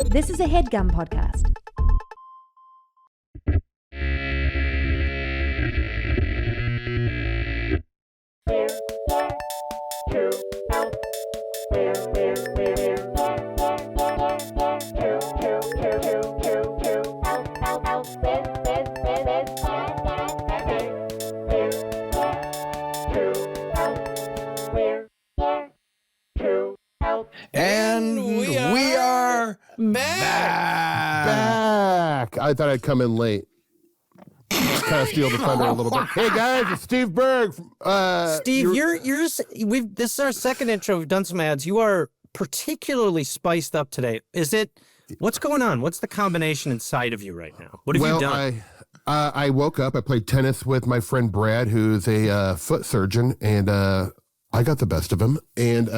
This is a HeadGum podcast. And we are back. I thought I'd come in late. Kind of steal the thunder a little bit. Hey guys, it's Steve Berg. Steve, this is our second intro. We've done some ads. You are particularly spiced up today. What's going on? What's the combination inside of you right now? What have you done? I woke up. I played tennis with my friend Brad, who's a foot surgeon, and I got the best of him. And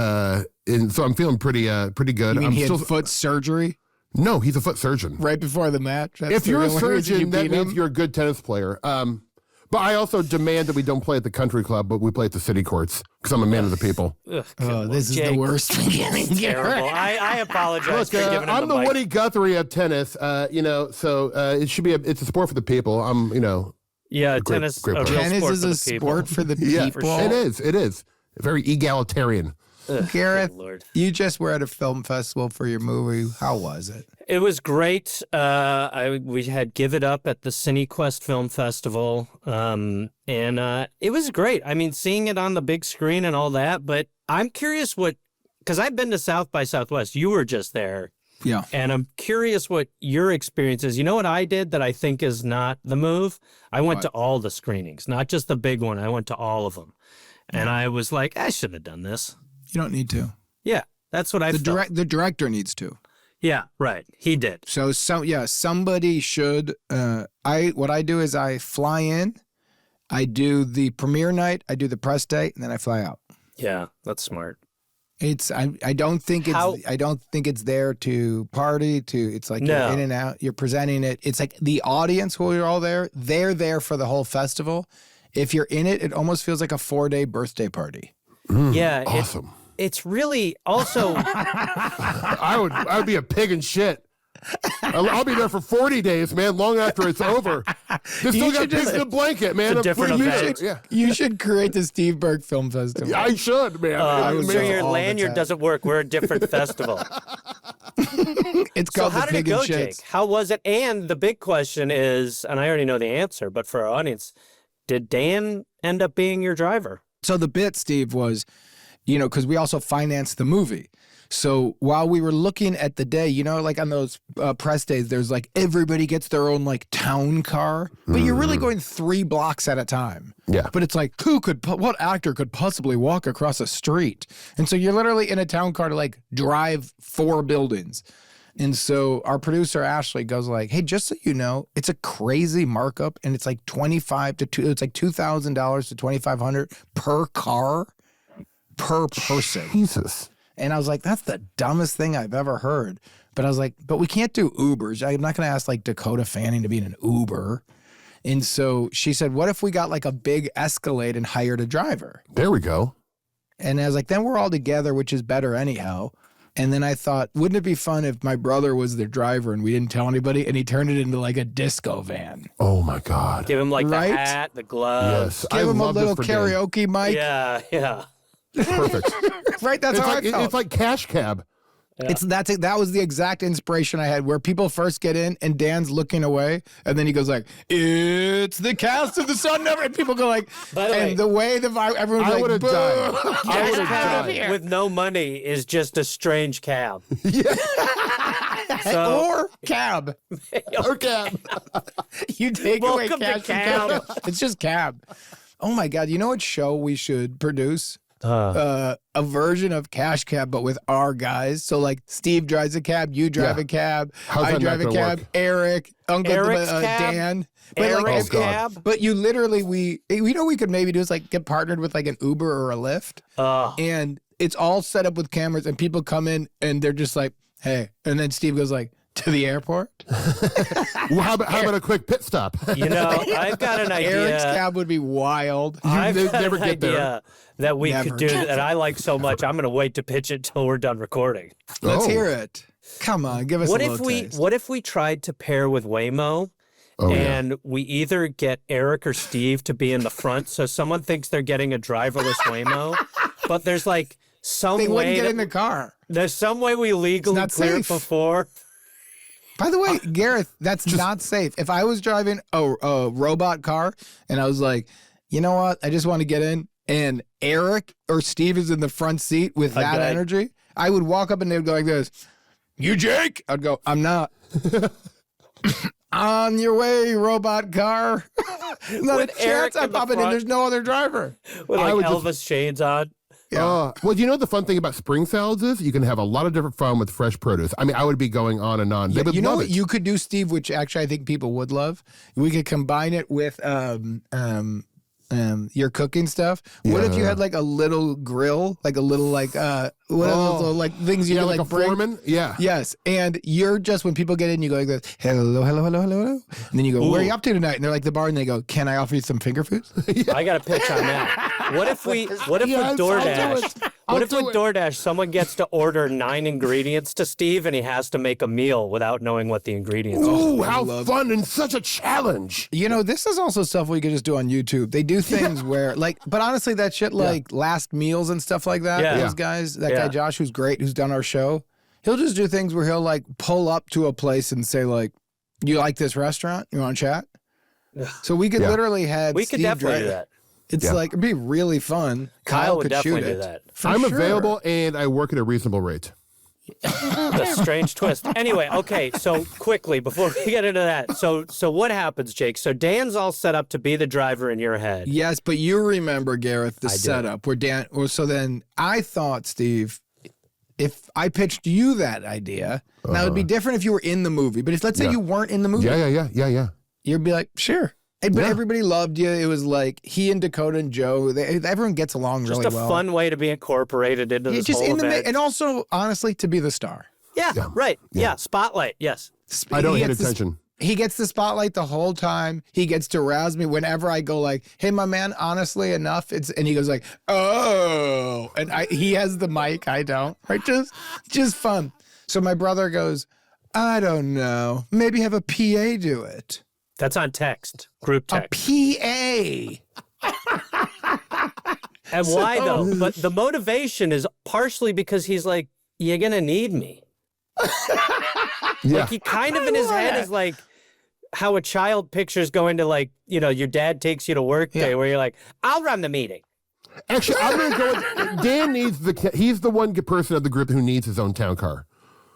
so I'm feeling pretty good. You mean he had foot surgery? No, he's a foot surgeon. Right before the match? If you're a surgeon, that means you're a good tennis player. But I also demand that we don't play at the country club, but we play at the city courts because I'm a man of the people. This is the worst beginning. Terrible. I apologize for giving him I'm the mic. Woody Guthrie of tennis, so it should be it's a sport for the people. Yeah, great tennis. player. Tennis is a sport for the people. Yeah, it is. Very egalitarian. Gareth, Lord. you just were at a film festival for your movie. How was it? It was great. We had Give It Up at the CineQuest Film Festival, and it was great. I mean, seeing it on the big screen and all that, but I'm curious because I've been to South by Southwest. You were just there. Yeah. And I'm curious what your experience is. You know what I did that I think is not the move? I went to all the screenings, not just the big one. I went to all of them. And I was like, I shouldn't have done this. You don't need to. Yeah, that's what I felt. The director needs to. Yeah, right. He did. So somebody should. What I do is I fly in, I do the premiere night, I do the press day, and then I fly out. Yeah, that's smart. I don't think it's there to party. It's like you're in and out. You're presenting it. It's like the audience who are all there. They're there for the whole festival. If you're in it, it almost feels like a 4-day birthday party. Yeah, awesome. It's really also. I would be a pig in shit. I'll be there for 40 days, man. Long after it's over. They still got pigs in a blanket, man. It's a different event. You should create the Steve Berg Film Festival. I should, man. I'm sure your lanyard doesn't work. We're a different festival. It's called how the did it Pig go, and Jake? Shits. How was it? And the big question is, and I already know the answer, but for our audience, did Dan end up being your driver? So the bit, Steve, was, because we also financed the movie. So while we were looking at the day, like on those press days, there's like everybody gets their own like town car, but you're really going 3 blocks at a time. Yeah. But it's like, what actor could possibly walk across a street? And so you're literally in a town car to like drive 4 buildings. And so our producer, Ashley, goes like, hey, just so you know, it's a crazy markup and it's like $2,000 to $2,500 per car per person. Jesus. And I was like, that's the dumbest thing I've ever heard. But I was like, but we can't do Ubers. I'm not going to ask like Dakota Fanning to be in an Uber. And so she said, what if we got like a big Escalade and hired a driver? There we go. And I was like, then we're all together, which is better anyhow. And then I thought, wouldn't it be fun if my brother was the driver and we didn't tell anybody and he turned it into like a disco van? Oh my God. Give him like Right? the hat, the gloves. Yes. Give him a love this little for Dan. karaoke mic. Yeah. Perfect. Right? That's how I felt. It's like Cash Cab. Yeah. That was the exact inspiration I had, where people first get in and Dan's looking away, and then he goes like, "It's the cast of The Sun Never," and people go like, By the way, and the way the vibe, everyone's I like, would have "Boo." died. I would have Cab died. with no money is just a strange cab. Or cab. Or cab. You take away Welcome to cash and cab. It's just cab. Oh my God! You know what show we should produce? A version of Cash Cab, but with our guys. So like Steve drives a cab, you drive a cab, How's I that drive not a gonna cab, work? Eric, Uncle Eric's cab? Dan. But Eric's God. cab. But you literally, we could maybe do is like get partnered with like an Uber or a Lyft, and it's all set up with cameras, and people come in and they're just like, hey, and then Steve goes like, to the airport? Well, how about a quick pit stop? I've got an idea. Eric's cab would be wild. I've got never an get there. idea that we Never could do get that I like so much. I'm going to wait to pitch it till we're done recording. Let's hear it. Come on, give us What a if little we taste. What if we tried to pair with Waymo? Oh, And we either get Eric or Steve to be in the front, so someone thinks they're getting a driverless Waymo, but there's like some They wouldn't way get in the car. there's some way we legally not clear it safe. before. By the way, Gareth, that's not safe. If I was driving a robot car and I was like, you know what, I just want to get in, and Eric or Steve is in the front seat with that Okay. energy, I would walk up and they would go like this, "You Jake?" I'd go, "I'm not." On your way, robot car. Not With a Eric chance I in the pop it in. front. There's no other driver. With I like would Elvis shades on. Yeah. Well, you know the fun thing about spring salads is you can have a lot of different fun with fresh produce. I mean, I would be going on and on. They would You know love what it. you could do, Steve, which actually I think people would love? We could combine it with your cooking stuff. What if you had like a little grill, like a little like what are those little, like things you yeah, can like a bring? foreman. Yeah. Yes, and you're just when people get in, you go like this, hello, hello, hello, hello, hello, and then you go, where are you up to tonight? And they're like the bar, and they go, can I offer you some finger foods? I got a pitch on that. What if Yes, with I'll do DoorDash? it. What if I'll with do it. DoorDash someone gets to order 9 ingredients to Steve and he has to make a meal without knowing what the ingredients are? Ooh, how fun and such a challenge. You know, this is also stuff we could just do on YouTube. They do things where, like, but honestly, that shit, like last meals and stuff like that. Yeah. Those guys, that Yeah. guy Josh, who's great, who's done our show, he'll just do things where he'll like pull up to a place and say, like, "You like this restaurant? You want to chat?" So we could literally have. We could Steve definitely do drive- that. It's like it'd be really fun. Kyle would could definitely shoot do it. that. For I'm sure. available and I work at a reasonable rate. The strange twist. Anyway, okay, so quickly before we get into that, so what happens, Jake? So Dan's all set up to be the driver in your head. Yes, but you remember, Gareth, the I do. setup where Dan. Well, so then I thought, Steve, if I pitched you that idea, now it'd be different if you were in the movie. But if let's say you weren't in the movie, Yeah. you'd be like, sure. But everybody loved you. It was like he and Dakota and Joe. Everyone gets along Just really a well. fun way to be incorporated into this just whole in the event. and also honestly to be the star. Yeah, right. Yeah, spotlight. Yes. I don't He hit gets the- attention. He gets the spotlight the whole time. He gets to razz me whenever I go like, "Hey, my man, honestly enough." And he goes like, "Oh," and he has the mic. I don't. Right? Just fun. So my brother goes, "I don't know. Maybe have a PA do it." That's on text, group A text. PA. And why though? But the motivation is partially because he's like, "You're gonna need me." Yeah. Like he kind of in his head is like how a child pictures going to like, you know, your dad takes you to work day where you're like, "I'll run the meeting." Actually, I'm going to go with Dan he's the one person of the group who needs his own town car.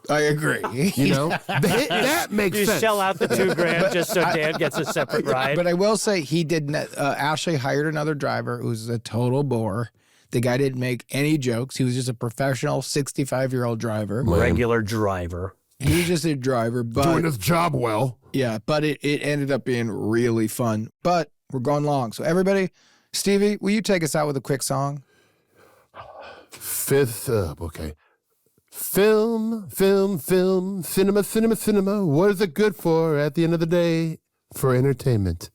I agree. You know? That makes You sense. shell out the $2,000 just so Dan gets a separate ride. But I will say he did. Ashley hired another driver who's a total bore. The guy didn't make any jokes. He was just a professional 65-year-old driver. Regular driver. He was just a driver, but Doing his job well. yeah, but it ended up being really fun. But we're going long. So everybody, Stevie, will you take us out with a quick song? Okay. Film, cinema. What is it good for at the end of the day? For entertainment.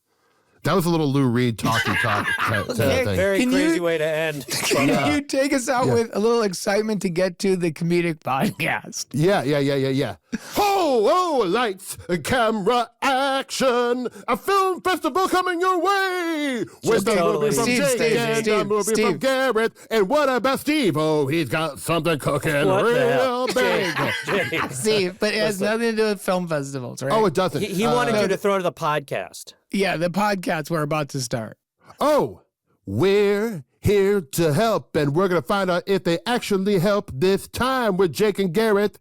That was a little Lou Reed talk kind of thing. Very Can crazy you- way to end. Can you take us out with a little excitement to get to the comedic podcast? Yeah. Ho, lights, camera, action. A film festival coming your way. With a totally- movie from Steve, Jake Steve, and Steve, a movie from Steve. Gareth. And what about Steve? Oh, he's got something cooking What the real hell? big. Jake. Steve, but it has nothing to do with film festivals, right? Oh, it doesn't. He wanted you to throw to the podcast. Yeah, the podcast we're about to start. Oh, we're here to help, and we're going to find out if they actually help this time with Jake and Gareth.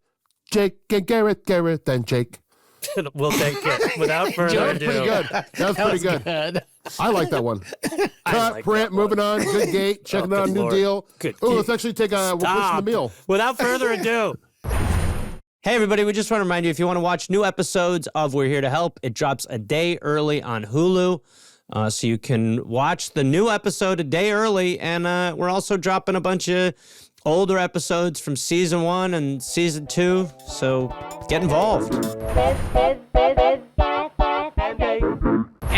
Jake and Gareth, Gareth and Jake. We'll take it. Without further That was pretty ado. good. That was pretty good. I like that one. Cut, like print, that one. moving on. Good gate. Checking out a good new Lord. deal. Good Oh, gate. let's actually take a, we're pushing the Stop. meal. Without further ado. Hey, everybody, we just want to remind you, if you want to watch new episodes of We're Here to Help, it drops a day early on Hulu. So you can watch the new episode a day early. And we're also dropping a bunch of older episodes from season 1 and season 2. So get involved.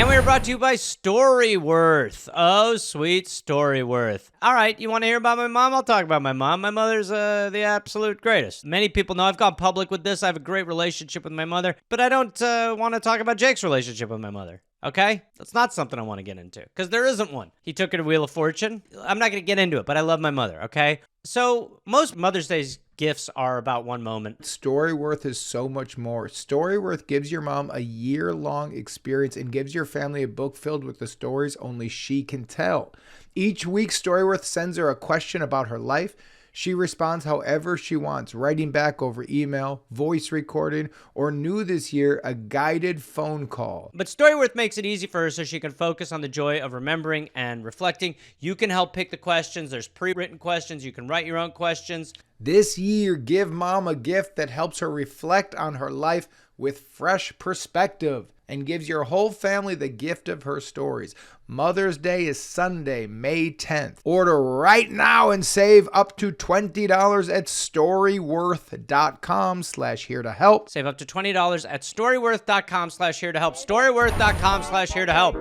And we are brought to you by Storyworth. Oh, sweet Storyworth. All right, you want to hear about my mom? I'll talk about my mom. My mother's the absolute greatest. Many people know I've gone public with this. I have a great relationship with my mother, but I don't want to talk about Jake's relationship with my mother. Okay? That's not something I want to get into, because there isn't one. He took her to Wheel of Fortune. I'm not going to get into it, but I love my mother, okay? So most Mother's Day's gifts are about one moment. Storyworth is so much more. Storyworth gives your mom a year-long experience and gives your family a book filled with the stories only she can tell. Each week, Storyworth sends her a question about her life. She responds however she wants, writing back over email, voice recording, or new this year, a guided phone call. But Storyworth makes it easy for her so she can focus on the joy of remembering and reflecting. You can help pick the questions. There's pre-written questions. You can write your own questions. This year, give mom a gift that helps her reflect on her life with fresh perspective and gives your whole family the gift of her stories. Mother's Day is Sunday, May 10th. Order right now and save up to $20 at storyworth.com/here to help. Save up to $20 at storyworth.com/here to help. Storyworth.com/here to help.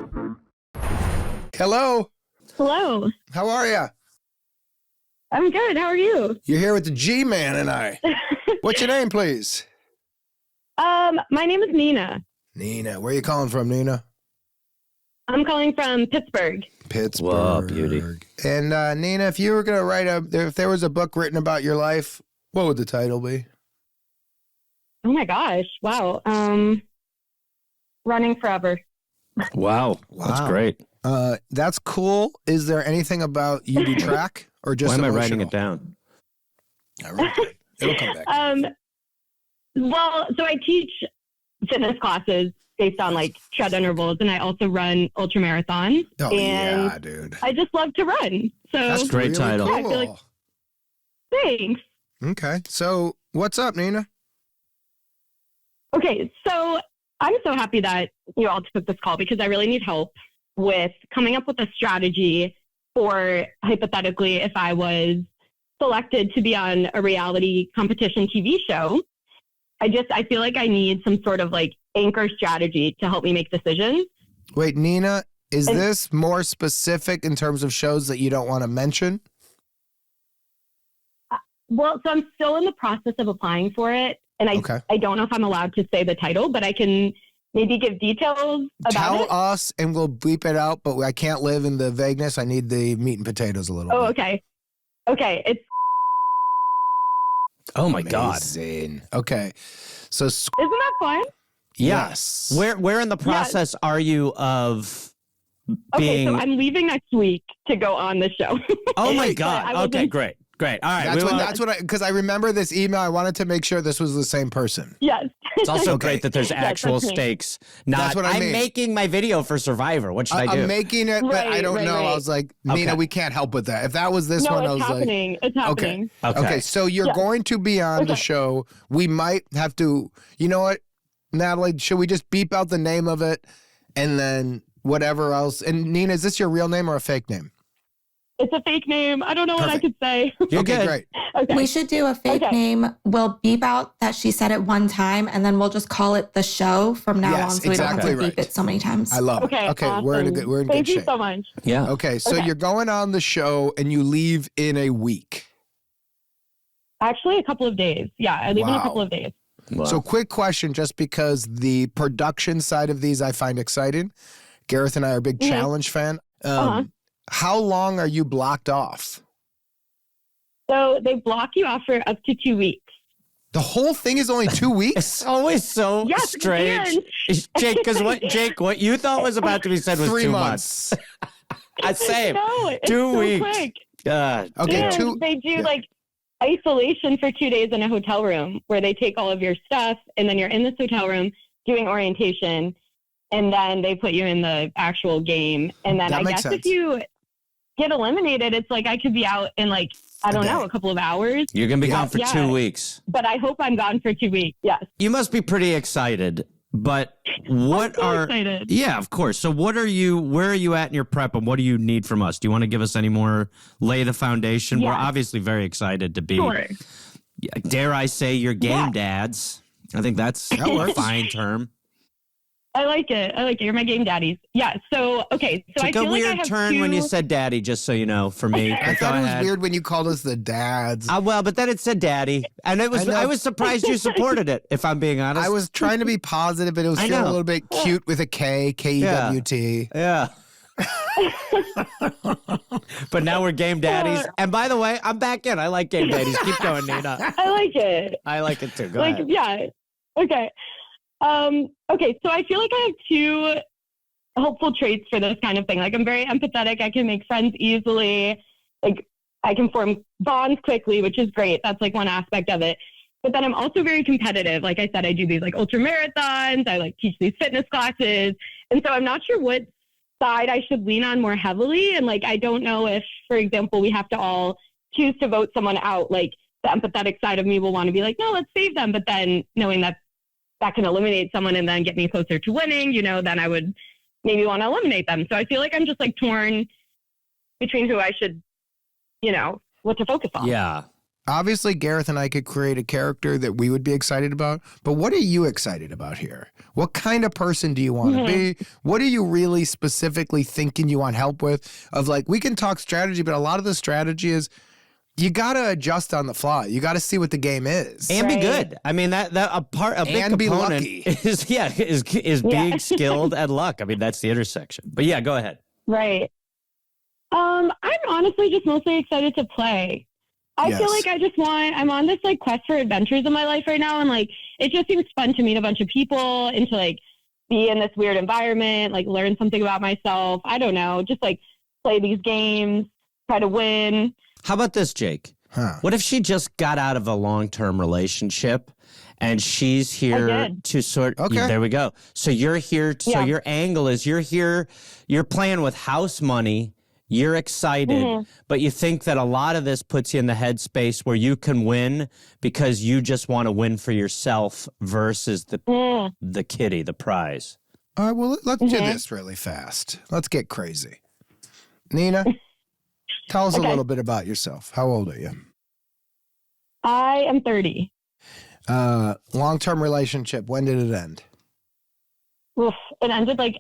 Hello. Hello. How are you? I'm good. How are you? You're here with the G-Man and I. What's your name, please? My name is Nina. Nina. Where are you calling from, Nina? I'm calling from Pittsburgh. Pittsburgh. Whoa, beauty. And Nina, if you were going to write if there was a book written about your life, what would the title be? Oh my gosh. Wow. Running Forever. Wow. That's great. That's cool. Is there anything about you do track or just Why am I emotional? writing it down? All right. It'll come back. Well, so I teach fitness classes based on like tread intervals, and I also run ultra marathons. Oh, and yeah, dude. I just love to run. So That's great really title. Cool. I feel like- thanks. Okay. So what's up, Nina? Okay, so I'm so happy that you all took this call because I really need help with coming up with a strategy for, hypothetically, if I was selected to be on a reality competition TV show. I feel like I need some sort of like anchor strategy to help me make decisions. Wait, Nina, is this more specific in terms of shows that you don't want to mention? Well, so I'm still in the process of applying for it. And I don't know if I'm allowed to say the title, but I can maybe give details about it. Tell us and we'll bleep it out, but I can't live in the vagueness. I need the meat and potatoes a little bit. Okay. Okay. It's Oh my God. Amazing. Okay. So Isn't that fun? yes. Where in the process are you of Okay, being? so I'm leaving next week to go on the show. Oh my But I God. wasn't- Okay, great. Great. All right. That's what because I remember this email. I wanted to make sure this was the same person. Yes. It's also Okay. great that there's actual that's me. stakes. Not, That's what I I'm mean. making my video for Survivor. What should I do? I'm making it, but I don't know. I was like, Nina, Okay. we can't help with that. If that was this No, one, I it's was happening. It's happening. Okay, so you're going to be on the show. We might have to, you know what, Natalie, should we just beep out the name of it and then whatever else? And Nina, is this your real name or a fake name? It's a fake name. I don't know what I could say. You're Okay, good. great. Okay. We should do a fake name. We'll beep out that she said it one time, and then we'll just call it the show from now on, so we don't have to beep it so many times. I love Okay, it. Okay, awesome. we're in good Thank you shape. so much. Yeah. Okay, so Okay. you're going on the show and you leave in a week. Actually, a couple of days. Yeah, I leave in a Wow. couple of days. Wow. So quick question, just because the production side of these I find exciting. Gareth and I are a big challenge fan. How long are you blocked off? So they block you off for up to 2 weeks. The whole thing is only 2 weeks? It's always so Yes, strange. and- Jake, because what you thought was about to be said was 3 2 months. months. I say No, it's 2 so weeks. quick. God. Okay, And they do like isolation for 2 days in a hotel room where they take all of your stuff and then you're in this hotel room doing orientation and then they put you in the actual game. And then That I makes guess sense. if you get eliminated, it's like I could be out in like, I don't know, a couple of hours. You're going to be Yeah. gone for Yeah. 2 weeks. But I hope I'm gone for 2 weeks. Yes. You must be pretty excited. But what so are excited. Yeah, of course. So where are you at in your prep and what do you need from us? Do you want to give us any more lay the foundation? We're Yes. obviously very excited to be Sure. dare I say your game dads. I think that's a works. fine term. I like it. You're my game daddies. Yeah. So, okay. So I took feel a weird like I have turn when you said daddy, just so you know, for me. I thought it was weird when you called us the dads. Well, but then it said daddy. And I was surprised you supported it, if I'm being honest. I was trying to be positive, but it was feeling a little bit cute with a K, K-E-W-T. Yeah. But now we're game daddies. And by the way, I'm back in. I like game daddies. Keep going, Nina. I like it. I like it too. Go ahead. Yeah. Okay. Okay. So I feel like I have two helpful traits for this kind of thing. Like I'm very empathetic. I can make friends easily. Like I can form bonds quickly, which is great. That's like one aspect of it. But then I'm also very competitive. Like I said, I do these like ultra marathons. I like teach these fitness classes. And so I'm not sure what side I should lean on more heavily. And like, I don't know if, for example, we have to all choose to vote someone out. Like the empathetic side of me will want to be like, no, let's save them. But then knowing that can eliminate someone and then get me closer to winning, then I would maybe want to eliminate them. So I feel like I'm just like torn between who I should, what to focus on. Yeah. Obviously, Gareth and I could create a character that we would be excited about, but what are you excited about here? What kind of person do you want to be? What are you really specifically thinking you want help with? Of like, we can talk strategy, but a lot of the strategy is you got to adjust on the fly. You got to see what the game is. And be good. I mean, a big and component be lucky. is being skilled and luck. I mean, that's the intersection. But yeah, go ahead. Right. I'm honestly just mostly excited to play. I feel like I'm on this like quest for adventures in my life right now. And like, it just seems fun to meet a bunch of people and to like be in this weird environment, like learn something about myself. I don't know, just like play these games, try to win. How about this, Jake? What if she just got out of a long-term relationship and she's here to sort... Okay. There we go. So you're here... So your angle is you're playing with house money. You're excited, but you think that a lot of this puts you in the headspace where you can win because you just want to win for yourself versus the kitty, the prize. All right, well, let's do this really fast. Let's get crazy. Nina, tell us a little bit about yourself. How old are you? I am 30. Long-term relationship. When did it end? Oof, it ended like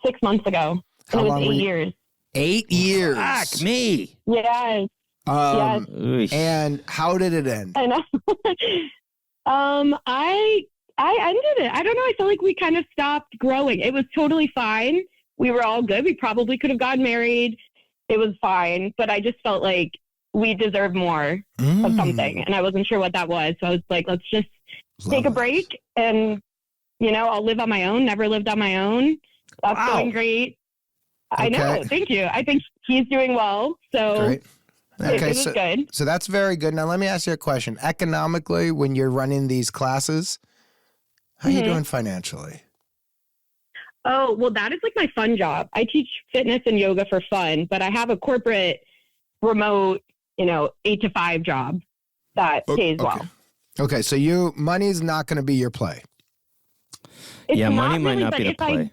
6 months ago. It was 8 years. 8 years. Fuck me. Yes. Yes. And how did it end? I know. I ended it. I don't know. I felt like we kind of stopped growing. It was totally fine. We were all good. We probably could have gotten married. It was fine. But I just felt like we deserved more of something. And I wasn't sure what that was. So I was like, let's just take a break. And, I'll live on my own. Never lived on my own. That's going great. I know. Thank you. I think he's doing well. So great. It was good. So that's very good. Now, let me ask you a question. Economically, when you're running these classes, how are you doing financially? Oh, well, that is like my fun job. I teach fitness and yoga for fun, but I have a corporate remote, 8 to 5 job that pays well. Okay. So money's not going to be your play. Money might not be the play.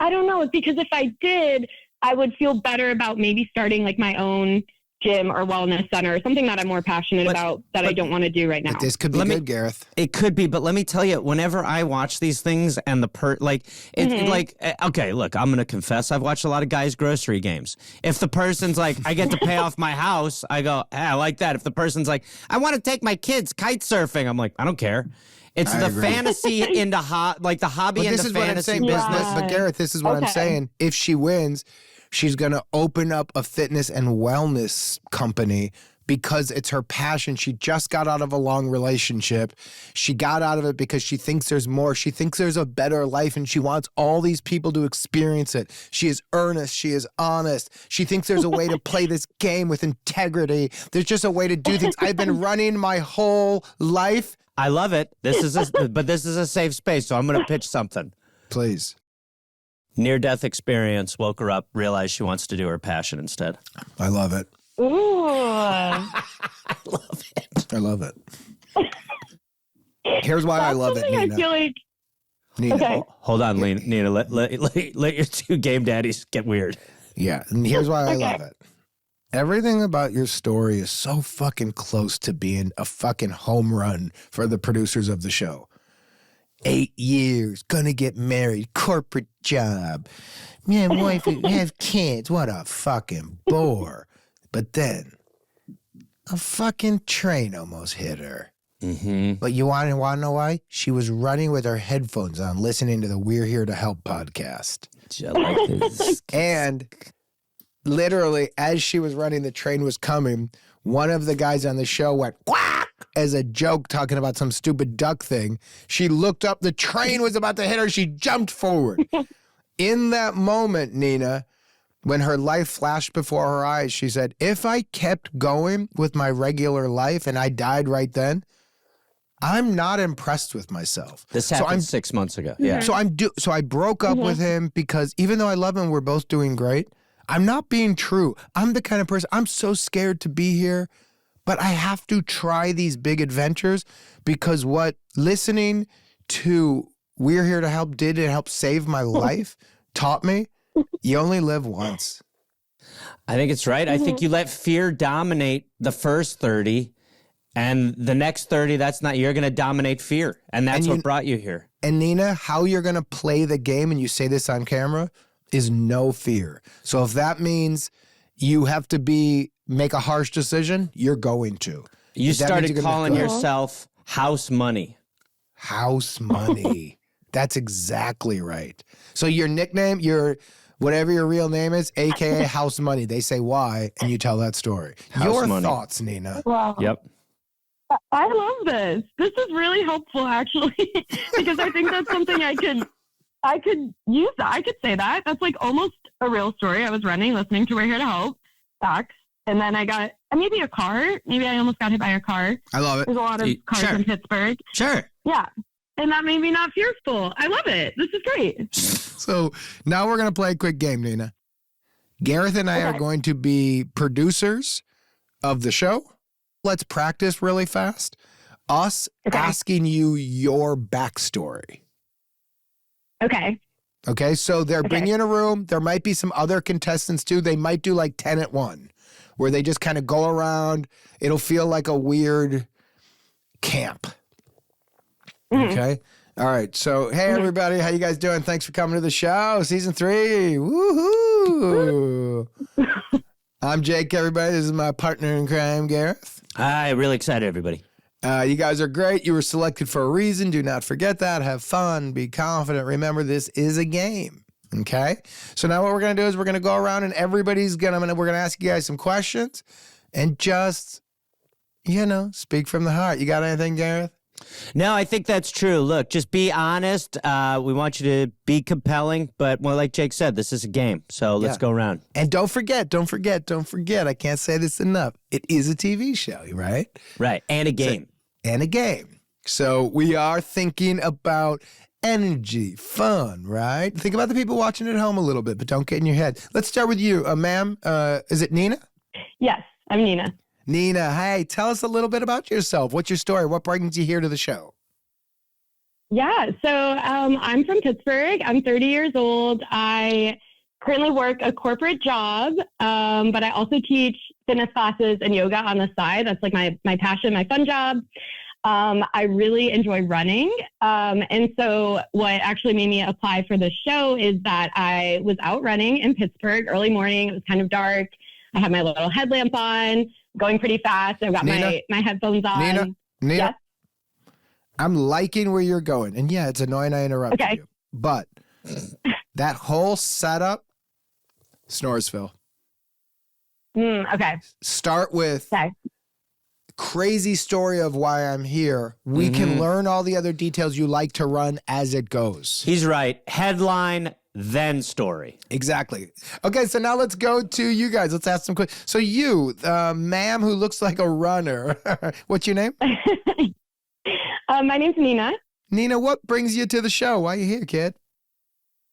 I don't know. It's because if I did, I would feel better about maybe starting like my own gym or wellness center or something that I'm more passionate about that I don't want to do right now. But this could be good, Gareth. It could be, but let me tell you, whenever I watch these things and okay, look, I'm going to confess, I've watched a lot of guys' grocery games. If the person's like, I get to pay off my house, I go, I like that. If the person's like, I want to take my kids kite surfing, I'm like, I don't care. It's the fantasy into the hobby and the fantasy business. But Gareth, this is what I'm saying. If she wins, she's going to open up a fitness and wellness company because it's her passion. She just got out of a long relationship. She got out of it because she thinks there's more. She thinks there's a better life and she wants all these people to experience it. She is earnest. She is honest. She thinks there's a way to play this game with integrity. There's just a way to do things. I've been running my whole life. I love it. This is a safe space, so I'm going to pitch something. Please. Near-death experience, woke her up, realized she wants to do her passion instead. I love it. Ooh. I love it. I love it. Here's why I love it, Nina. I feel like... Nina. Okay. Hold on, Nina. Let your two game daddies get weird. Yeah, and here's why I love it. Everything about your story is so fucking close to being a fucking home run for the producers of the show. 8 years, gonna get married, corporate job. Man, wife, have kids. What a fucking bore. But then a fucking train almost hit her. Mm-hmm. But you want to know why? She was running with her headphones on, listening to the We're Here to Help podcast. And literally, as she was running, the train was coming. One of the guys on the show went quack as a joke, talking about some stupid duck thing. She looked up, the train was about to hit her. She jumped forward. In that moment, Nina, when her life flashed before her eyes, she said, if I kept going with my regular life and I died right then, I'm not impressed with myself. This happened 6 months ago. Yeah. So I broke up with him because even though I love him, we're both doing great. I'm not being true. I'm the kind of person, I'm so scared to be here, but I have to try these big adventures because what listening to We're Here to Help did, it helped save my life, taught me, you only live once. I think it's right. I think you let fear dominate the first 30, and the next 30, you're going to dominate fear. And that's what brought you here. And Nina, how you're going to play the game, and you say this on camera, is no fear. So if that means you have to make a harsh decision, you're going to. You started calling yourself House Money. House Money. That's exactly right. So your nickname, whatever your real name is, AKA House Money. They say why, and you tell that story. Your thoughts, Nina. Wow. Yep. I love this. This is really helpful, actually, because I think that's something I could use that. I could say that. That's like almost a real story. I was running, listening to We're Here to Help, facts, and then I got maybe a car. Maybe I almost got hit by a car. I love it. There's a lot of cars in Pittsburgh. Sure. Yeah. And that made me not fearful. I love it. This is great. So now we're going to play a quick game, Nina. Gareth and I are going to be producers of the show. Let's practice really fast. Us asking you your backstory. Okay, so they're bringing you in a room. There might be some other contestants too. They might do like 10 at one, where they just kind of go around. It'll feel like a weird camp. Okay. All right. So, hey, everybody. How you guys doing? Thanks for coming to the show. Season 3. Woohoo. I'm Jake, everybody. This is my partner in crime, Gareth. Hi. Really excited, everybody. You guys are great. You were selected for a reason. Do not forget that. Have fun. Be confident. Remember, this is a game. Okay? So now what we're going to do is we're going to go around and we're going to ask you guys some questions and just, speak from the heart. You got anything, Gareth? No, I think that's true. Look, just be honest. We want you to be compelling, but like Jake said, this is a game. So let's go around. And don't forget. I can't say this enough. It is a TV show, right? Right. And a game. So we are thinking about energy, fun, right? Think about the people watching at home a little bit, but don't get in your head. Let's start with you, ma'am. Is it Nina? Yes, I'm Nina. Nina, hey, tell us a little bit about yourself. What's your story? What brings you here to the show? Yeah, so I'm from Pittsburgh. I'm 30 years old. I currently work a corporate job, but I also teach fitness classes and yoga on the side. That's like my passion, my fun job. I really enjoy running. And so what actually made me apply for the show is that I was out running in Pittsburgh early morning. It was kind of dark. I had my little headlamp on, going pretty fast. I've got my headphones on. Nina, yes? I'm liking where you're going. And yeah, it's annoying I interrupted you. But that whole setup, Snoresville. Okay. Start with crazy story of why I'm here. We can learn all the other details you like to run as it goes. He's right. Headline, then story. Exactly. Okay, so now let's go to you guys. Let's ask some questions. So you, ma'am who looks like a runner, what's your name? My name's Nina. Nina, what brings you to the show? Why are you here, kid?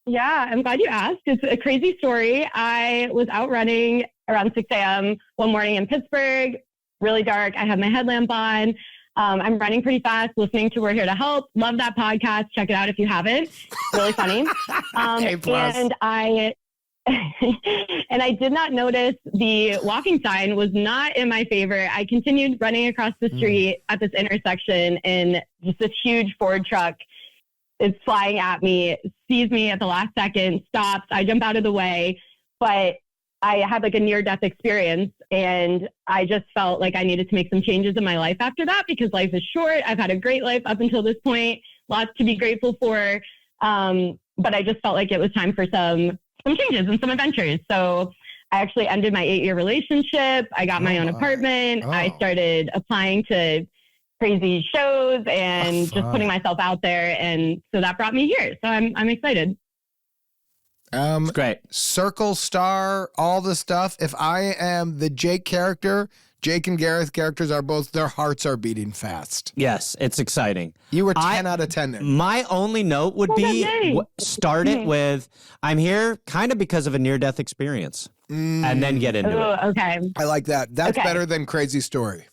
Yeah, I'm glad you asked. It's a crazy story. I was out running around 6 a.m. one morning in Pittsburgh, really dark. I had my headlamp on. I'm running pretty fast, listening to We're Here to Help. Love that podcast. Check it out if you haven't. Really funny. And I did not notice the walking sign was not in my favor. I continued running across the street at this intersection, and just this huge Ford truck is flying at me, sees me at the last second, stops. I jump out of the way, but I had like a near-death experience, and I just felt like I needed to make some changes in my life after that, because life is short. I've had a great life up until this point, lots to be grateful for. But I just felt like it was time for some changes and some adventures. So I actually ended my 8-year relationship. I got my own apartment. I started applying to crazy shows and just putting myself out there. And so that brought me here. So I'm excited. It's great. Circle, star, all the stuff. If I am the Jake character, Jake and Gareth characters are both, their hearts are beating fast. Yes, it's exciting. You were 10 out of 10 there. My only note would be start it with, I'm here kind of because of a near-death experience, and then get into it. Okay. I like that. That's better than crazy story.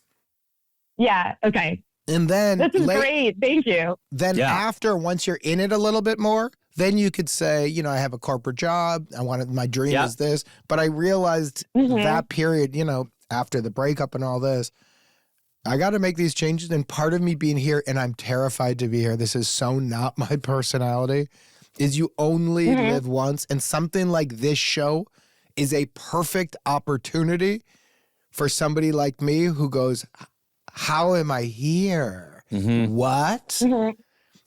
Yeah, okay. And then this is great. Thank you. Then after, once you're in it a little bit more, then you could say, you know, I have a corporate job. My dream is this. But I realized that period, you know, after the breakup and all this, I got to make these changes. And part of me being here, and I'm terrified to be here, this is so not my personality, is you only live once. And something like this show is a perfect opportunity for somebody like me who goes, how am I here? What?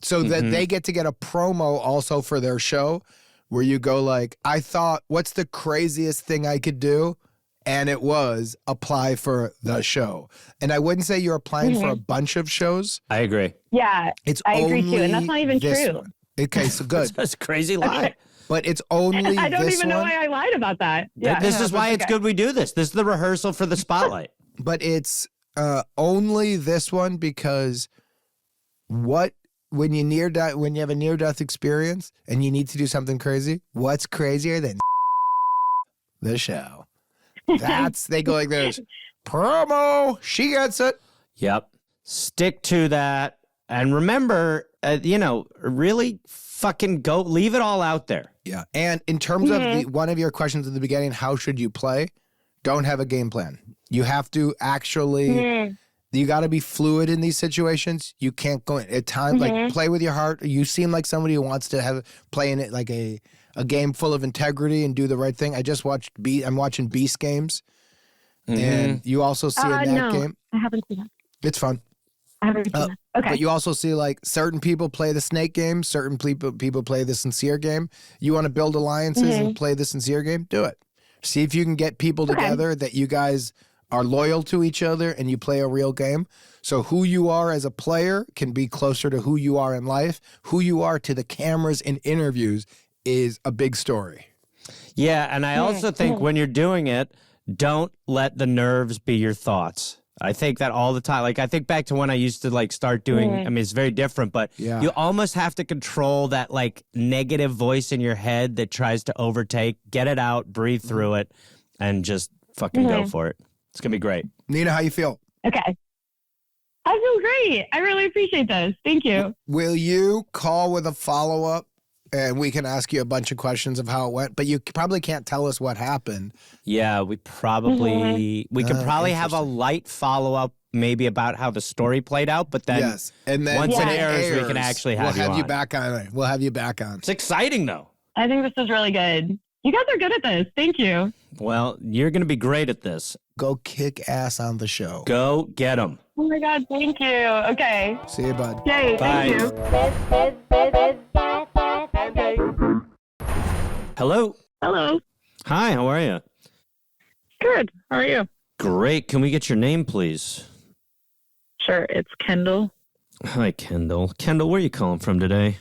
So that they get to get a promo also for their show where you go like, I thought, what's the craziest thing I could do? And it was apply for the show. And I wouldn't say you're applying for a bunch of shows. I agree. Yeah, I agree too. And that's not even true. One. Okay, so good. That's a crazy lie. Okay. But it's only I don't this even know one. why I lied about that. Yeah, this is why it's good we do this. This is the rehearsal for the spotlight. But it's only this one because when you have a near-death experience and you need to do something crazy, what's crazier than the show? They go like this. Promo, she gets it. Yep. Stick to that. And remember, really fucking go, leave it all out there. Yeah. And in terms of one of your questions at the beginning, how should you play? Don't have a game plan. You have to actually, you got to be fluid in these situations. You can't go at times, like play with your heart. You seem like somebody who wants to play in it like a game full of integrity and do the right thing. I just watched I'm watching Beast Games. And you also see in that game. I haven't seen that. It's fun. I haven't seen that. Okay. But you also see like certain people play the snake game, certain people play the sincere game. You want to build alliances and play the sincere game? Do it. See if you can get people together that you guys are loyal to each other and you play a real game. So who you are as a player can be closer to who you are in life. Who you are to the cameras and interviews is a big story. Yeah, and I also think when you're doing it, don't let the nerves be your thoughts. I think that all the time. Like, I think back to when I used to like start doing, I mean, it's very different, but you almost have to control that like negative voice in your head that tries to overtake, get it out, breathe through it, and just fucking go for it. It's going to be great. Nina, how you feel? Okay. I feel great. I really appreciate this. Thank you. Will you call with a follow-up? And we can ask you a bunch of questions of how it went, but you probably can't tell us what happened. Yeah, we probably could probably have a light follow-up maybe about how the story played out, but then, and then once it airs, we can actually have you on. We'll have you back on. It's exciting, though. I think this is really good. You guys are good at this. Thank you. Well, you're going to be great at this. Go kick ass on the show. Go get them. Oh, my God. Thank you. Okay. See you, bud. Yay. Bye. Thank you. Hello. Hello. Hi, how are you? Good. How are you? Great. Can we get your name, please? Sure. It's Kendall. Hi, Kendall. Kendall, where are you calling from today?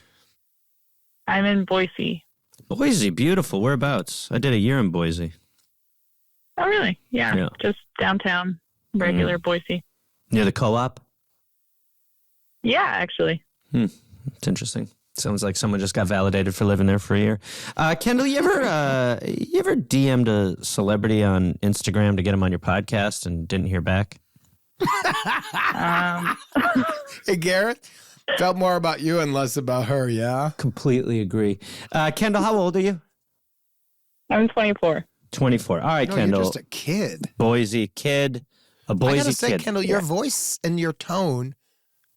I'm in Boise. Boise, beautiful. Whereabouts? I did a year in Boise. Oh, really? Yeah. Just downtown, regular Boise. Near the co-op? Yeah, actually. It's interesting. Sounds like someone just got validated for living there for a year. Kendall, you ever DM'd a celebrity on Instagram to get him on your podcast and didn't hear back? Hey, Gareth, felt more about you and less about her, yeah? Completely agree. Kendall, how old are you? I'm 24. 24. All right, Kendall. You're just a kid. Boise kid. A Boise kid. I gotta say, Kendall, your voice and your tone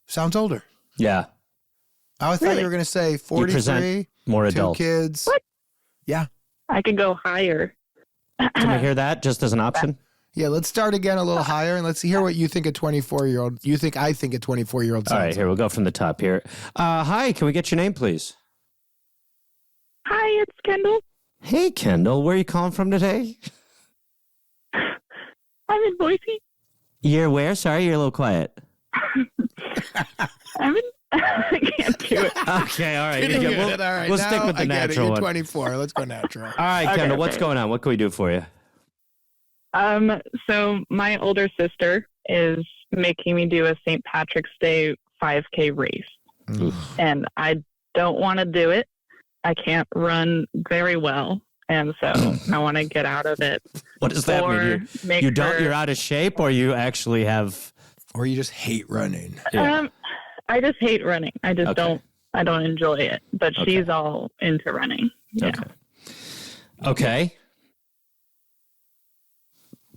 sounds older. Yeah. I thought you were going to say 43, more 2 adult kids. What? Yeah. I could go higher. Can we hear that just as an option? Yeah, let's start again a little higher, and let's hear what you think a 24-year-old. I think a 24-year-old sounds All right, here, we'll go from the top here. Hi, can we get your name, please? Hi, it's Kendall. Hey, Kendall, where are you calling from today? I'm in Boise. You're where? Sorry, you're a little quiet. I'm in... I can't do it. Okay, all right. All right, we'll stick with the natural You're one. 24. Let's go natural. All right, Kendall, what's going on? What can we do for you? So my older sister is making me do a St. Patrick's Day 5K race. And I don't want to do it. I can't run very well. And so I want to get out of it. What does that mean? You're out of shape, or you actually have... Or you just hate running? Yeah. I just hate running. I just don't enjoy it. But she's all into running. Yeah. Okay.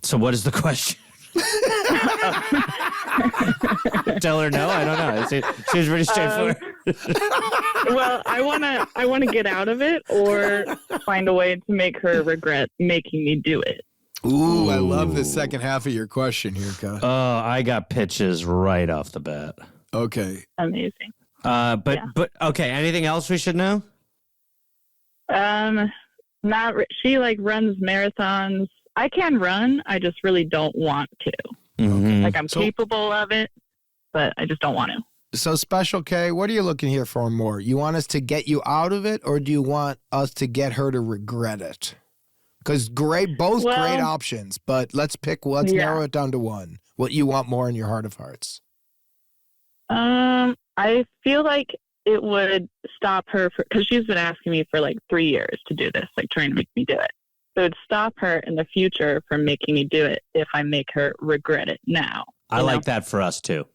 So what is the question? Tell her no. I don't know. Seems pretty straightforward. Well, I want to get out of it, or find a way to make her regret making me do it. Ooh, I love the second half of your question here, Ka. Oh, I got pitches right off the bat. Okay. Amazing. But okay. Anything else we should know? She runs marathons. I can run. I just really don't want to. Mm-hmm. Like, I'm capable of it, but I just don't want to. So, Special K, what are you looking here for more? You want us to get you out of it, or do you want us to get her to regret it? Because great options, but let's narrow it down to one. What you want more in your heart of hearts? I feel like it would stop her because she's been asking me for 3 years to do this, trying to make me do it. So it would stop her in the future from making me do it if I make her regret it now. I like that for us too.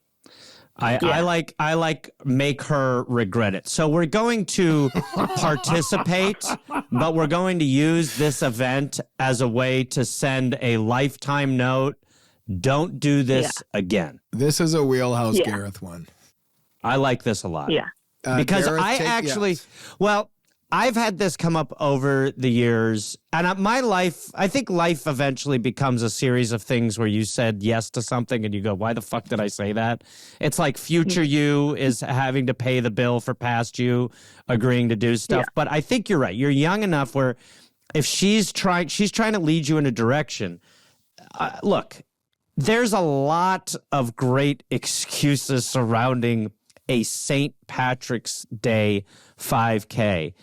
I like make her regret it. So we're going to participate, but we're going to use this event as a way to send a lifetime note. Don't do this again. This is a wheelhouse Gareth one. I like this a lot. Yeah. Because Gareth, I've had this come up over the years, and my life, I think life eventually becomes a series of things where you said yes to something and you go, why the fuck did I say that? It's like future you is having to pay the bill for past you agreeing to do stuff. Yeah. But I think you're right. You're young enough where if she's trying to lead you in a direction. Look, there's a lot of great excuses surrounding a St. Patrick's Day 5K.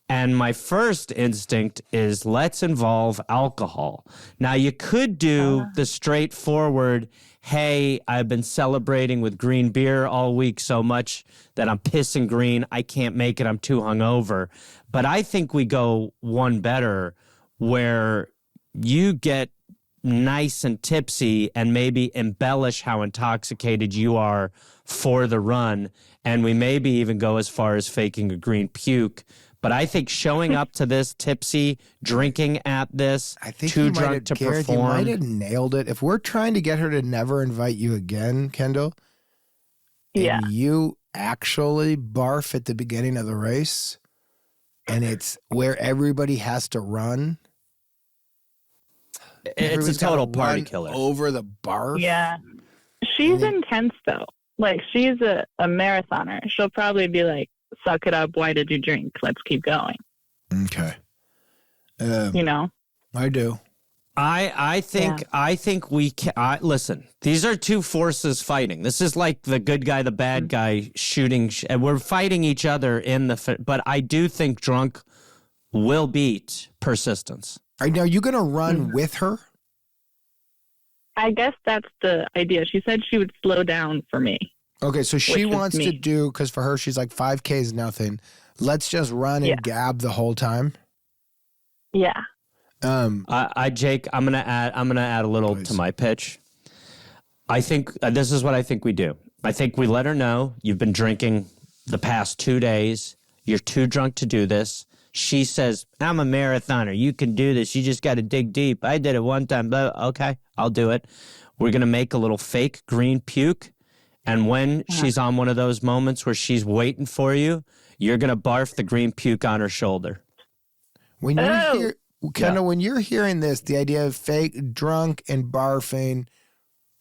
And my first instinct is let's involve alcohol. Now, you could do the straightforward, hey, I've been celebrating with green beer all week so much that I'm pissing green. I can't make it. I'm too hungover. But I think we go one better where you get nice and tipsy and maybe embellish how intoxicated you are for the run. And we maybe even go as far as faking a green puke. But I think showing up to this tipsy, drinking at this, too drunk to Gareth, perform. You might have nailed it. If we're trying to get her to never invite you again, Kendall, and you actually barf at the beginning of the race, and it's where everybody has to run. It's a total party killer. Over the barf. Yeah. She's intense, though. She's a marathoner. She'll probably be like, suck it up. Why did you drink? Let's keep going. Okay. I do. I think we can. Listen, these are two forces fighting. This is like the good guy, the bad guy shooting. And we're fighting each other but I do think drunk will beat persistence. All right, now, are you going to run with her? I guess that's the idea. She said she would slow down for me. Okay, so she wants to do, because for her, she's like 5K is nothing. Let's just run and gab the whole time. Yeah. Jake, I'm gonna add a little to my pitch. I think this is what I think we do. I think we let her know you've been drinking the past 2 days. You're too drunk to do this. She says, I'm a marathoner. You can do this. You just got to dig deep. I did it one time. Okay, I'll do it. We're going to make a little fake green puke. And when she's on one of those moments where she's waiting for you, you're going to barf the green puke on her shoulder. When you hear, Kendall, when you're hearing this, the idea of fake drunk and barfing,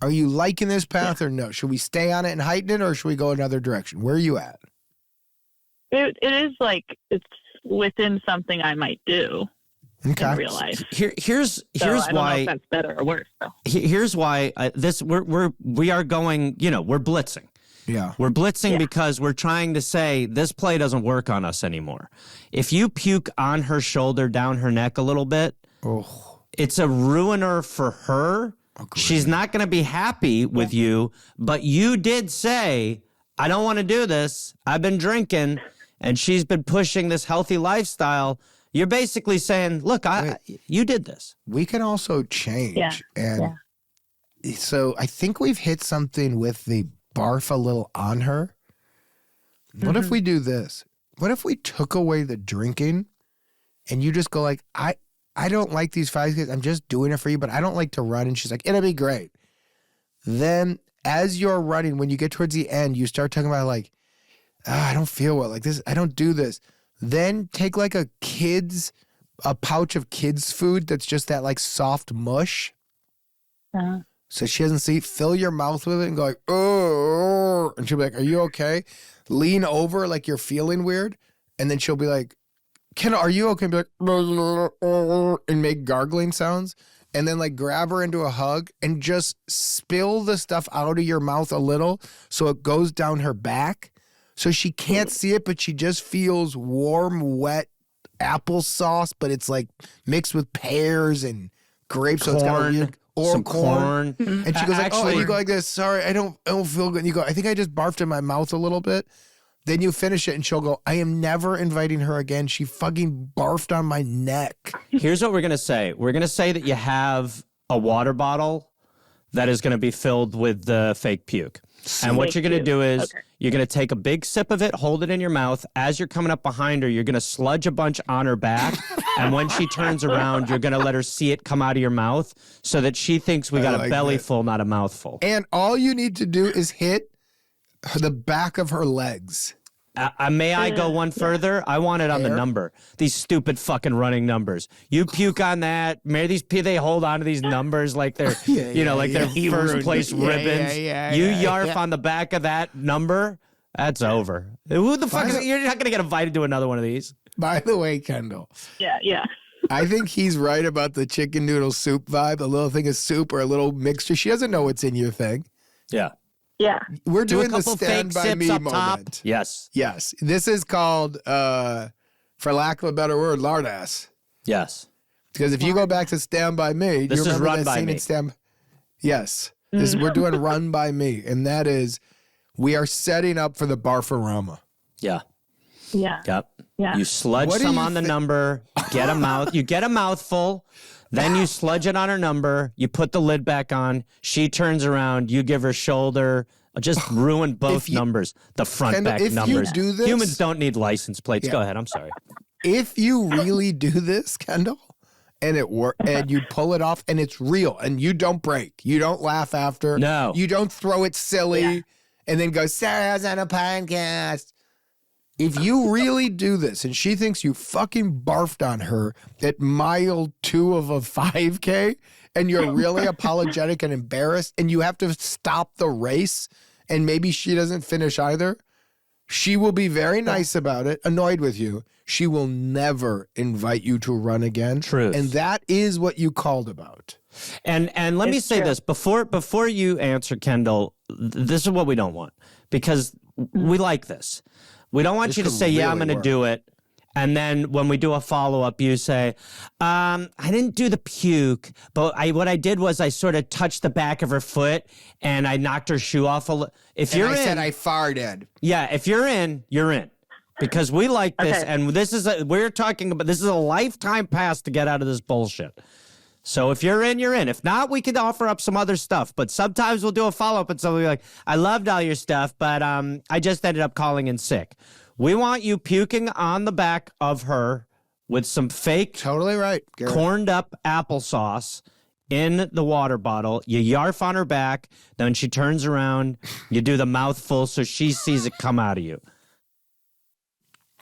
are you liking this path or no? Should we stay on it and heighten it, or should we go another direction? Where are you at? It is like it's within something I might do in real life. Here's I don't know why if that's better or worse. So. Here's why we are going. We're blitzing. Yeah, we're blitzing because we're trying to say this play doesn't work on us anymore. If you puke on her shoulder, down her neck a little bit, it's a ruiner for her. She's not going to be happy with you, but you did say, I don't want to do this. I've been drinking, and she's been pushing this healthy lifestyle. You're basically saying, look, you did this. We can also change. So I think we've hit something with the barf a little on her. What if we do this? What if we took away the drinking and you just go like, I don't like these 5Ks. I'm just doing it for you, but I don't like to run. And she's like, it'll be great. Then as you're running, when you get towards the end, you start talking about like, I don't feel well like this. I don't do this. Then take like a pouch of kids food that's just that like soft mush. So she doesn't see, fill your mouth with it and go like, oh, and she'll be like, are you okay? Lean over like you're feeling weird. And then she'll be like, Kendall, are you okay? And be like, and make gargling sounds. And then like grab her into a hug and just spill the stuff out of your mouth a little so it goes down her back. So she can't see it, but she just feels warm, wet applesauce, but it's like mixed with pears and grapes. So it's got a weird, or corn. And she goes like, oh, and you go like this, sorry, I don't feel good. And you go, I think I just barfed in my mouth a little bit. Then you finish it and she'll go, I am never inviting her again. She fucking barfed on my neck. Here's what we're going to say. We're going to say that you have a water bottle that is going to be filled with the fake puke. And what you're going to do is you're going to take a big sip of it, hold it in your mouth. As you're coming up behind her, you're going to sludge a bunch on her back. And when she turns around, you're going to let her see it come out of your mouth so that she thinks we got a belly full, not a mouthful. And all you need to do is hit the back of her legs. May I go one further? I want it on the number. These stupid fucking running numbers. You puke on that. Maybe they hold on to these numbers like they're, their first place ribbons. You yarf on the back of that number, that's over. Who the fuck is it? You're not going to get invited to another one of these. By the way, Kendall. Yeah. I think he's right about the chicken noodle soup vibe. A little thing of soup or a little mixture. She doesn't know what's in your thing. Yeah. Yeah. We're doing the stand by me moment. Top. Yes. This is called, for lack of a better word, lard ass. Yes. Because if you go back to Stand By Me, this you is remember Run that By scene Me. in Stand. Yes. We're doing Run By Me. And that is, we are setting up for the Barf-a-Rama. Yeah. Yeah. Yep. Yeah. You sludge some on the number, you get a mouthful, then you sludge it on her number, you put the lid back on, she turns around, you give her shoulder, just ruin both numbers, the front back numbers. You do this, humans don't need license plates. Go ahead, I'm sorry. If you really do this, Kendall, and it works, and you pull it off, and it's real, and you don't break, you don't laugh after, no, you don't throw it silly, and then go, Sarah's on a podcast. If you really do this and she thinks you fucking barfed on her at mile 2 of a 5K and you're really apologetic and embarrassed and you have to stop the race and maybe she doesn't finish either, she will be very nice about it, annoyed with you. She will never invite you to run again. Truth. And that is what you called about. And let me say this, before you answer, Kendall, this is what we don't want, because we like this. We don't want you to say, I'm going to do it. And then when we do a follow-up, you say, I didn't do the puke, but what I did was I sort of touched the back of her foot and I knocked her shoe off a little. If you're in, said I farted. Yeah, if you're in, you're in. Because we like this, and this is this is a lifetime pass to get out of this bullshit. So if you're in, you're in. If not, we could offer up some other stuff. But sometimes we'll do a follow-up and somebody will be like, I loved all your stuff, but I just ended up calling in sick. We want you puking on the back of her with some fake totally right, corned up applesauce in the water bottle. You yarf on her back. Then she turns around. You do the mouthful so she sees it come out of you.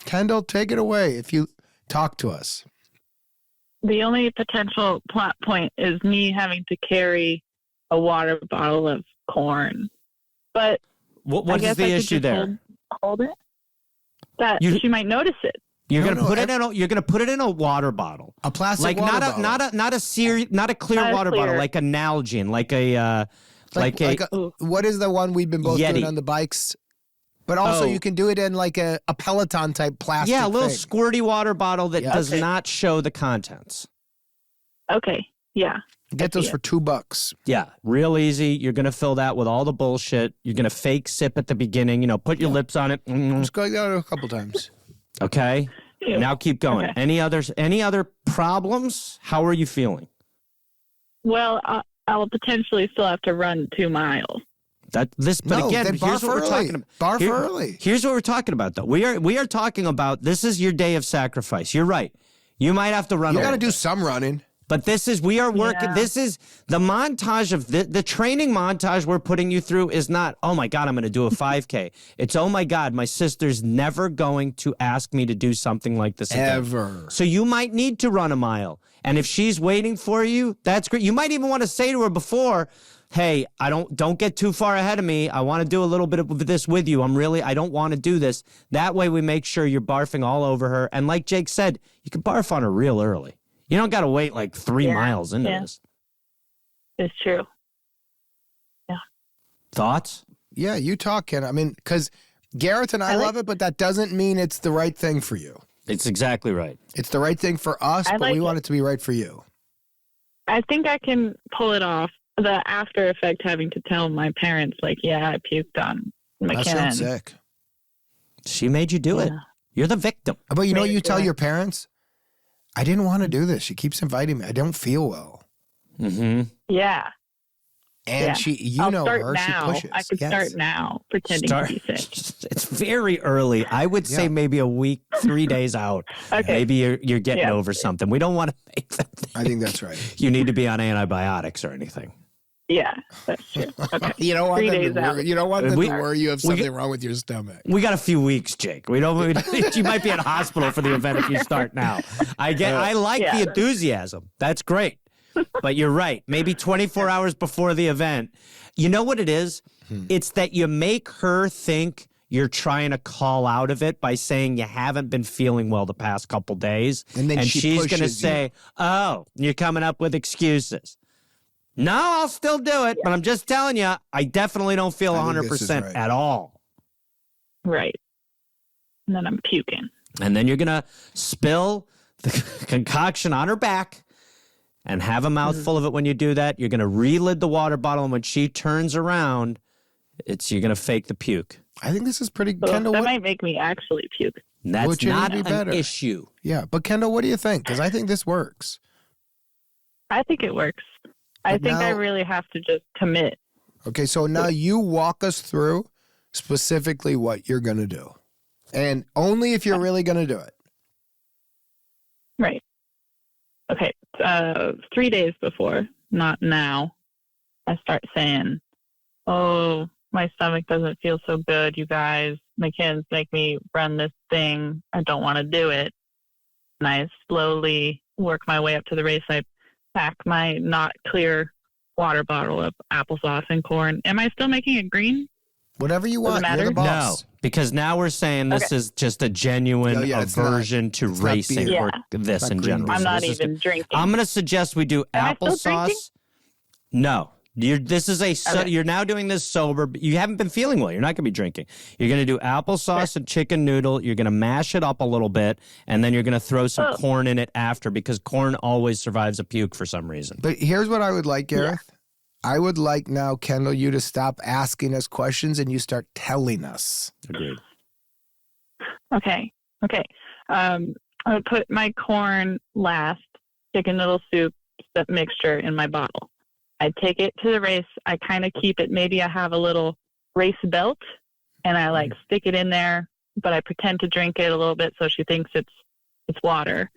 Kendall, take it away if you talk to us. The only potential plot point is me having to carry a water bottle of corn. But what is the issue there? Hold it. That she might notice it. You're gonna put it in a water bottle, a plastic like water bottle. not a clear water bottle, like a Nalgene, like a what is the one we've been both Yeti. doing on the bikes? But also you can do it in like a Peloton type plastic. Yeah, a little thing. squirty water bottle that does not show the contents. Okay. Yeah. Get those for $2. Yeah, real easy. You're going to fill that with all the bullshit. You're going to fake sip at the beginning. Put your lips on it. Just go like that a couple times. Okay. Ew. Now keep going. Okay. Any other problems? How are you feeling? Well, I'll potentially still have to run 2 miles. Again, here's what we're talking about. Barf early. Here's what we're talking about, though. We are talking about, this is your day of sacrifice. You're right. You might have to run. You got to do some running. But we are working. Yeah. This is the montage of the training montage we're putting you through is not, oh my God, I'm going to do a 5K. It's, oh my God, my sister's never going to ask me to do something like this again. Ever. So you might need to run a mile. And if she's waiting for you, that's great. You might even want to say to her before, hey, don't get too far ahead of me. I want to do a little bit of this with you. I don't want to do this. That way we make sure you're barfing all over her. And like Jake said, you can barf on her real early. You don't got to wait like 3 miles into this. It's true. Yeah. Thoughts? Yeah, you talk, Ken. I mean, because Gareth and I love it, but that doesn't mean it's the right thing for you. It's exactly right. It's the right thing for us, but we want it to be right for you. I think I can pull it off. The after effect having to tell my parents, like, yeah, I puked on McKinnon. That sounds sick. She made you do it. You're the victim. But you tell your parents, I didn't want to do this. She keeps inviting me. I don't feel well. Mm-hmm. Yeah. And I'll start her, now. she pushes. I could start now pretending to be sick. It's very early. I would say maybe a week, 3 days out. Okay. Maybe you're getting over something. We don't want to make them think I think that's right. you need to be on antibiotics or anything. Yeah, that's true. Okay. You don't want 3 them days to out. worry. You don't want them to worry you have something wrong with your stomach. We got a few weeks, Jake. You might be in hospital for the event if you start now. I like the enthusiasm. That's great. But you're right. Maybe 24 hours before the event. You know what it is? It's that you make her think you're trying to call out of it by saying you haven't been feeling well the past couple days. And then she's going to say, oh, you're coming up with excuses. No, I'll still do it. But I'm just telling you, I definitely don't feel 100% at all. Right. And then I'm puking. And then you're going to spill the concoction on her back and have a mouthful of it when you do that. You're going to re-lid the water bottle, and when she turns around, you're going to fake the puke. I think this is pretty... Kendall, that might make me actually puke. That's not an issue. Yeah, but Kendall, what do you think? Because I think this works. I think it works. I think I really have to just commit. Okay, so now you walk us through specifically what you're going to do. And only if you're really going to do it. Right. Okay, 3 days before, not now, I start saying, oh, my stomach doesn't feel so good, you guys. My kids make me run this thing. I don't want to do it. And I slowly work my way up to the race. I pack my not clear water bottle of applesauce and corn. Am I still making it green? Whatever you want. You're the boss. No, because now we're saying this is just a genuine aversion to racing or this in general. I'm not even drinking. I'm going to suggest we do applesauce. No. You're now doing this sober. But you haven't been feeling well. You're not going to be drinking. You're going to do applesauce and chicken noodle. You're going to mash it up a little bit, and then you're going to throw some corn in it after, because corn always survives a puke for some reason. But here's what I would like, Gareth. Yeah. I would like now, Kendall, you to stop asking us questions and you start telling us. Agreed. Okay. I would put my corn last, chicken noodle soup, that mixture in my bottle. I take it to the race. I kind of keep it. Maybe I have a little race belt and I stick it in there, but I pretend to drink it a little bit so she thinks it's water.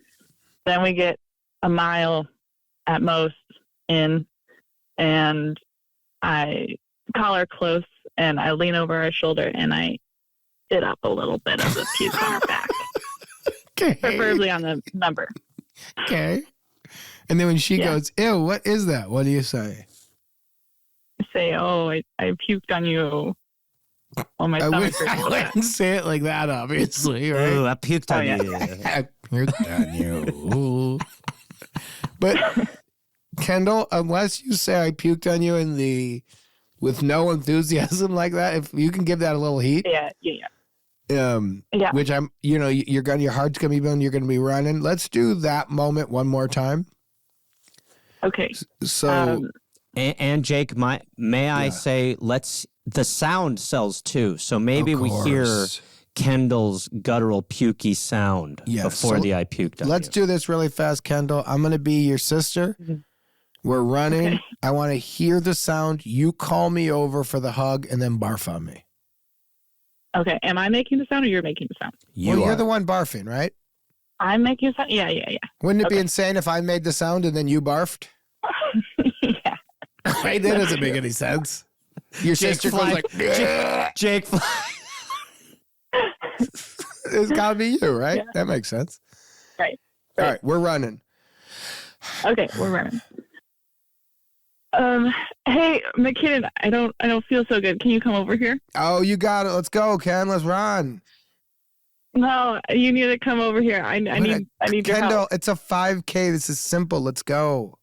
Then we get a mile at most in, and I collar close, and I lean over her shoulder, and I spit up a little bit of the puke on her back. Okay. Preferably on the member. Okay. And then when she goes, ew, what is that? What do you say? I say, oh, I puked on you. On my stomach. I wouldn't say it like that, obviously, right? Ooh, I puked on you. I puked on you. But Kendall, unless you say I puked on you with no enthusiasm like that, if you can give that a little heat. Yeah. Which I'm, your heart's gonna be beating, you're gonna be running. Let's do that moment one more time. Okay. So, and Jake, may I say, the sound sells too. So maybe we hear Kendall's guttural pukey sound before the I puked on let's you. do this really fast, Kendall. I'm gonna be your sister. We're running. Okay. I want to hear the sound. You call me over for the hug and then barf on me. Okay. Am I making the sound or you're making the sound? You're the one barfing, right? I'm making the sound? Yeah. Wouldn't it be insane if I made the sound and then you barfed? Yeah. Right? That doesn't make any sense. Your sister goes like, Jake fly. It's got to be you, right? Yeah. That makes sense. Right. All right, we're running. Okay, we're running. Hey, McKinnon, I don't feel so good. Can you come over here? Oh, you got it. Let's go, Ken. Let's run. No, you need to come over here. I need your Kendall, help. it's a 5K. This is simple. Let's go.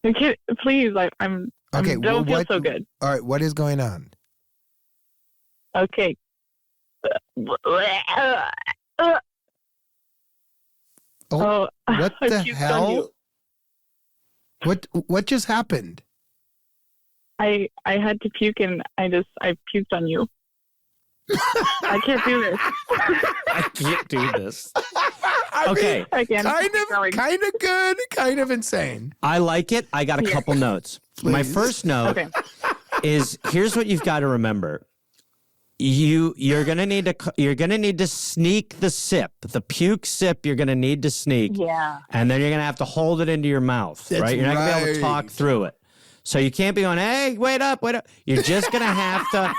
McKinnon, please, don't feel so good. All right, what is going on? Okay. What the hell? What just happened? I had to puke and I puked on you. I can't do this. I can't do this. Okay. Again, kind of good, kind of insane. I like it. I got a couple notes. Please. My first note is here's what you've got to remember. You're gonna need to sneak the sip, the puke sip. You're gonna need to sneak, and then you're gonna have to hold it into your mouth. That's right? You're not gonna be able to talk right. through it. So you can't be going, hey, wait up. You're just gonna have to.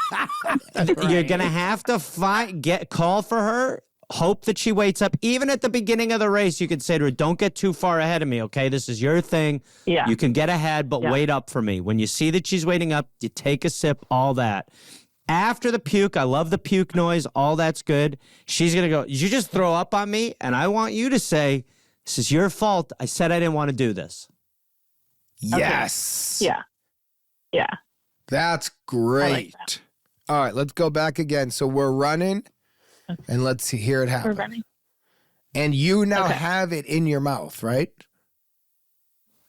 You're gonna have to call for her. Hope that she waits up. Even at the beginning of the race, you could say to her, don't get too far ahead of me, okay? This is your thing. Yeah. You can get ahead, but wait up for me. When you see that she's waiting up, you take a sip, all that. After the puke, I love the puke noise. All that's good. She's going to go, you just throw up on me, and I want you to say, this is your fault. I said I didn't want to do this. Yes. Okay. Yeah. That's great. Like that. All right, let's go back again. So we're running, and let's hear it happen. We're running. And you now have it in your mouth, right?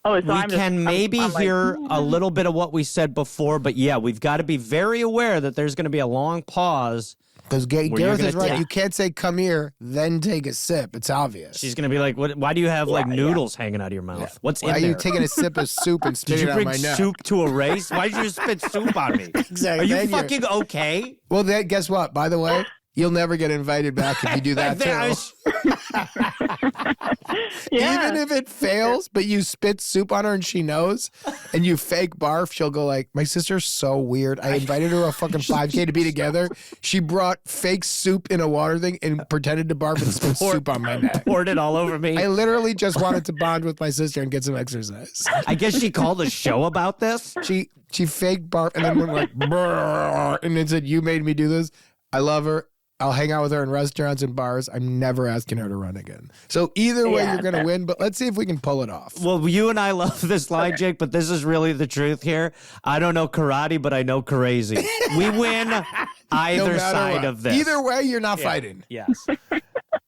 Oh, so we can maybe hear a little bit of what we said before, but we've got to be very aware that there's going to be a long pause. Because Gareth is right. You can't say, come here, then take a sip. It's obvious. She's going to be like, why do you have noodles hanging out of your mouth? Yeah. What's Why in are there? you taking a sip of soup and spitting it on my neck? Did you bring soup to a race? Why did you spit soup on me? Exactly. Are you fucking okay? Well, then, guess what? By the way, you'll never get invited back if you do that too. Even if it fails, but you spit soup on her and she knows, and you fake barf, she'll go like, my sister's so weird. I invited her a fucking 5K to be together. She brought fake soup in a water thing and pretended to barf and spit soup on my neck. Poured it all over me. I literally just wanted to bond with my sister and get some exercise. I guess she called a show about this. She fake barf and then went like, brrr, and then said, you made me do this. I love her. I'll hang out with her in restaurants and bars. I'm never asking her to run again. So either way, you're going to win, but let's see if we can pull it off. Well, you and I love this line, Jake, but this is really the truth here. I don't know karate, but I know crazy. We win either side of this. Either way, you're not fighting. Yes.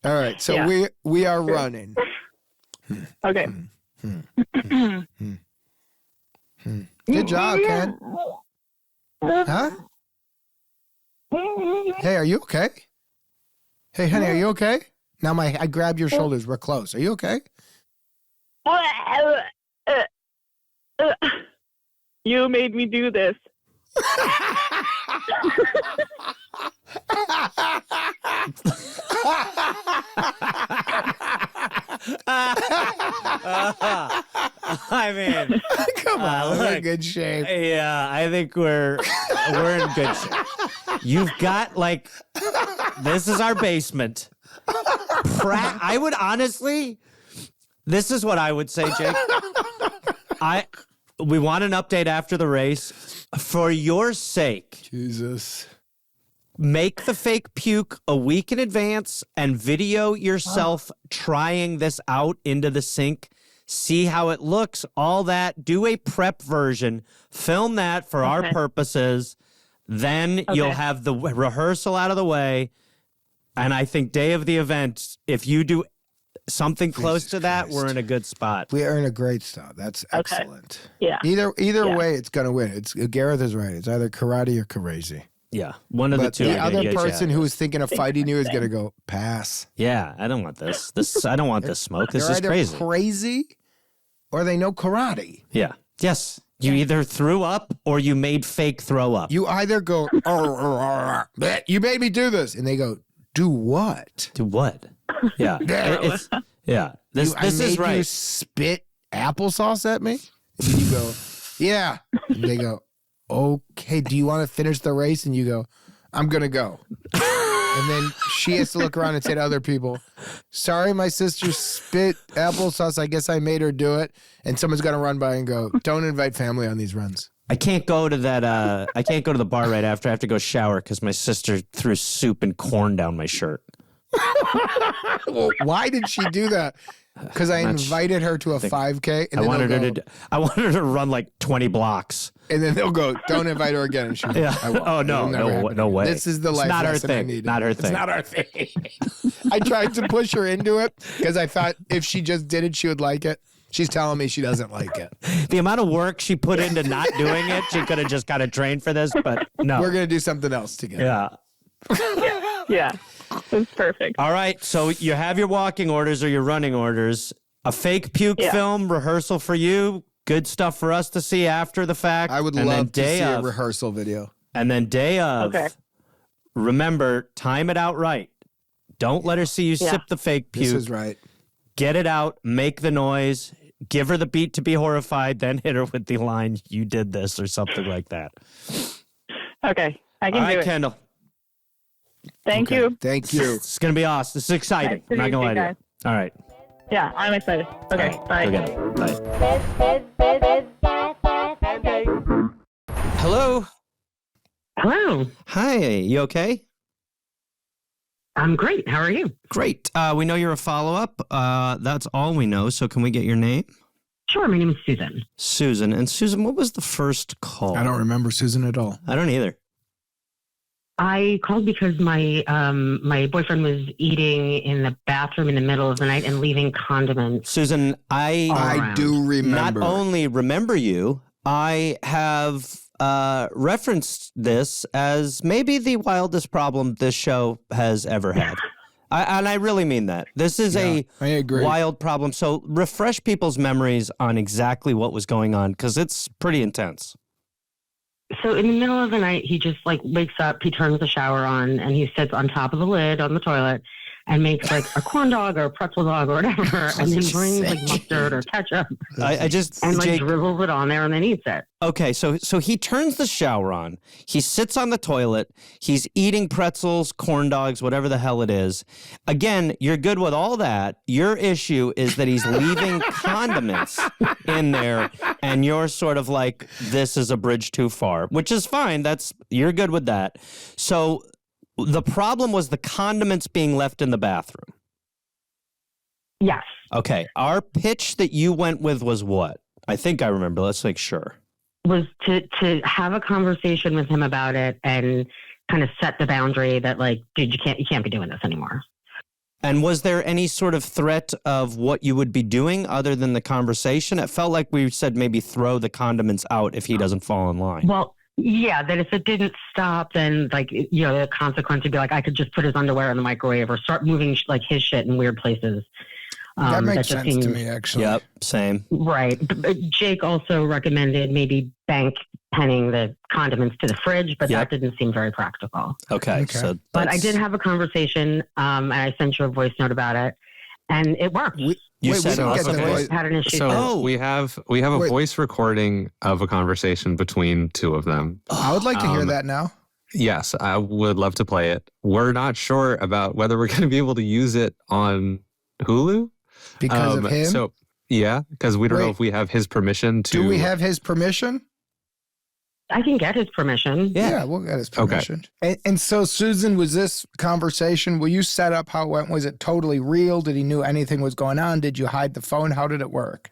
All right. So we are running. Okay. Good job, Ken. Huh? Hey, are you okay? Hey, honey, are you okay? Now I grabbed your shoulders. We're close. Are you okay? You made me do this. I mean, Come on, we're in good shape. Yeah, I think we're in good shape. You've got like, this is our basement. I would honestly, this is what I would say, Jake. We want an update after the race. For your sake, Jesus. Make the fake puke a week in advance and video yourself trying this out into the sink. See how it looks, all that. Do a prep version. Film that for our purposes. Then you'll have the rehearsal out of the way. And I think day of the event, if you do something close to that, we're in a good spot. We are in a great spot. That's excellent. Yeah. Either way, it's going to win. Gareth is right. It's either karate or crazy. Yeah, one of the two. The other person who is thinking of fighting you is going to go, pass. Yeah, I don't want this. I don't want this smoke. This is either crazy. Crazy or they know karate. Yeah. Yes. You either threw up or you made fake throw up. You either go, you made me do this. And they go, do what? Do what? Yeah. This is right. You spit applesauce at me? And you go, yeah. And they go, okay, do you want to finish the race? And you go, I'm going to go. And then she has to look around and say to other people, sorry, my sister spit applesauce. I guess I made her do it. And someone's going to run by and go, don't invite family on these runs. I can't go to that. I can't go to the bar right after. I have to go shower because my sister threw soup and corn down my shirt. Well, why did she do that? Because I invited her to a 5K. And I wanted her to run like 20 blocks. And then they'll go, don't invite her again. And she goes, yeah. Oh, no way. This is the life not lesson her I thing. needed. Not her thing. It's not our thing. I tried to push her into it because I thought if she just did it, she would like it. She's telling me she doesn't like it. The amount of work she put into not doing it, she could have just got a train for this, but no. We're going to do something else together. Yeah. Yeah. That's perfect. All right. So you have your walking orders or your running orders. A fake puke film rehearsal for you. Good stuff for us to see after the fact. I would love to see a rehearsal video. And then day of, remember, time it out right. Don't let her see you sip the fake puke. This is right. Get it out. Make the noise. Give her the beat to be horrified. Then hit her with the line, you did this, or something like that. Okay. I can do it. All right, Kendall. Thank you. Thank you. It's going to be awesome. This is exciting. I'm not going to lie to you. All right. Yeah, I'm excited. Okay, bye. Bye. Hello. Hello. Hi. You okay? I'm great. How are you? Great. We know you're a follow-up. That's all we know. So can we get your name? Sure. My name is Susan. Susan. And Susan, what was the first call? I don't remember Susan at all. I don't either. I called because my my boyfriend was eating in the bathroom in the middle of the night and leaving condiments. Susan, I do remember. Not only remember you, I have referenced this as maybe the wildest problem this show has ever had. And I really mean that. This is I agree. wild problem. So refresh people's memories on exactly what was going on, because it's pretty intense. So in the middle of the night, he just like wakes up, he turns the shower on, and he sits on top of the lid on the toilet and makes like a corn dog or a pretzel dog or whatever, and then brings like mustard or ketchup and like drizzles it on there and then eats it. Okay, so he turns the shower on. He sits on the toilet. He's eating pretzels, corn dogs, whatever the hell it is. Again, you're good with all that. Your issue is that he's leaving condiments in there, and you're sort of like, this is a bridge too far, which is fine. You're good with that. So the problem was the condiments being left in the bathroom. Yes. Okay. Our pitch that you went with was what? I think I remember. Let's make sure. Was to have a conversation with him about it and kind of set the boundary that like, dude, you can't be doing this anymore. And was there any sort of threat of what you would be doing other than the conversation? It felt like we said maybe throw the condiments out if he doesn't fall in line. Well, yeah, that if it didn't stop, then like, the consequence would be like, I could just put his underwear in the microwave or start moving like his shit in weird places. That makes sense to me, actually. Yep, same. Right. But Jake also recommended maybe bank penning the condiments to the fridge, but that didn't seem very practical. Okay. So but I did have a conversation, and I sent you a voice note about it, and it worked. You Wait, said we don't us get a the voice? voice. Had an issue. So we have a Wait. voice recording of a conversation between two of them. I would like to hear that now. Yes, I would love to play it. We're not sure about whether we're going to be able to use it on Hulu. Because of him? So, yeah, because we don't know Wait. if we have his permission to. Do we have his permission? I can get his permission. Yeah, we'll get his permission. And so, Susan, was this conversation, will you set up how it went? Was it totally real? Did he knew anything was going on? Did you hide the phone? How did it work?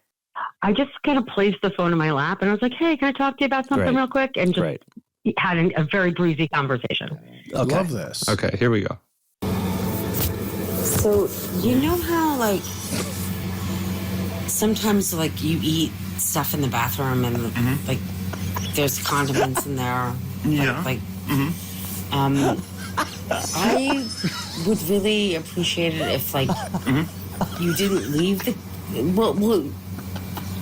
I just kind of placed the phone in my lap and I was like, hey, can I talk to you about something Great. real quick? And just had a very breezy conversation. Okay. Love this. Okay, here we go. So, you know how, like, sometimes, like, you eat stuff in the bathroom and, like, there's condiments in there? Yeah. I would really appreciate it if, like, you didn't leave the... Well,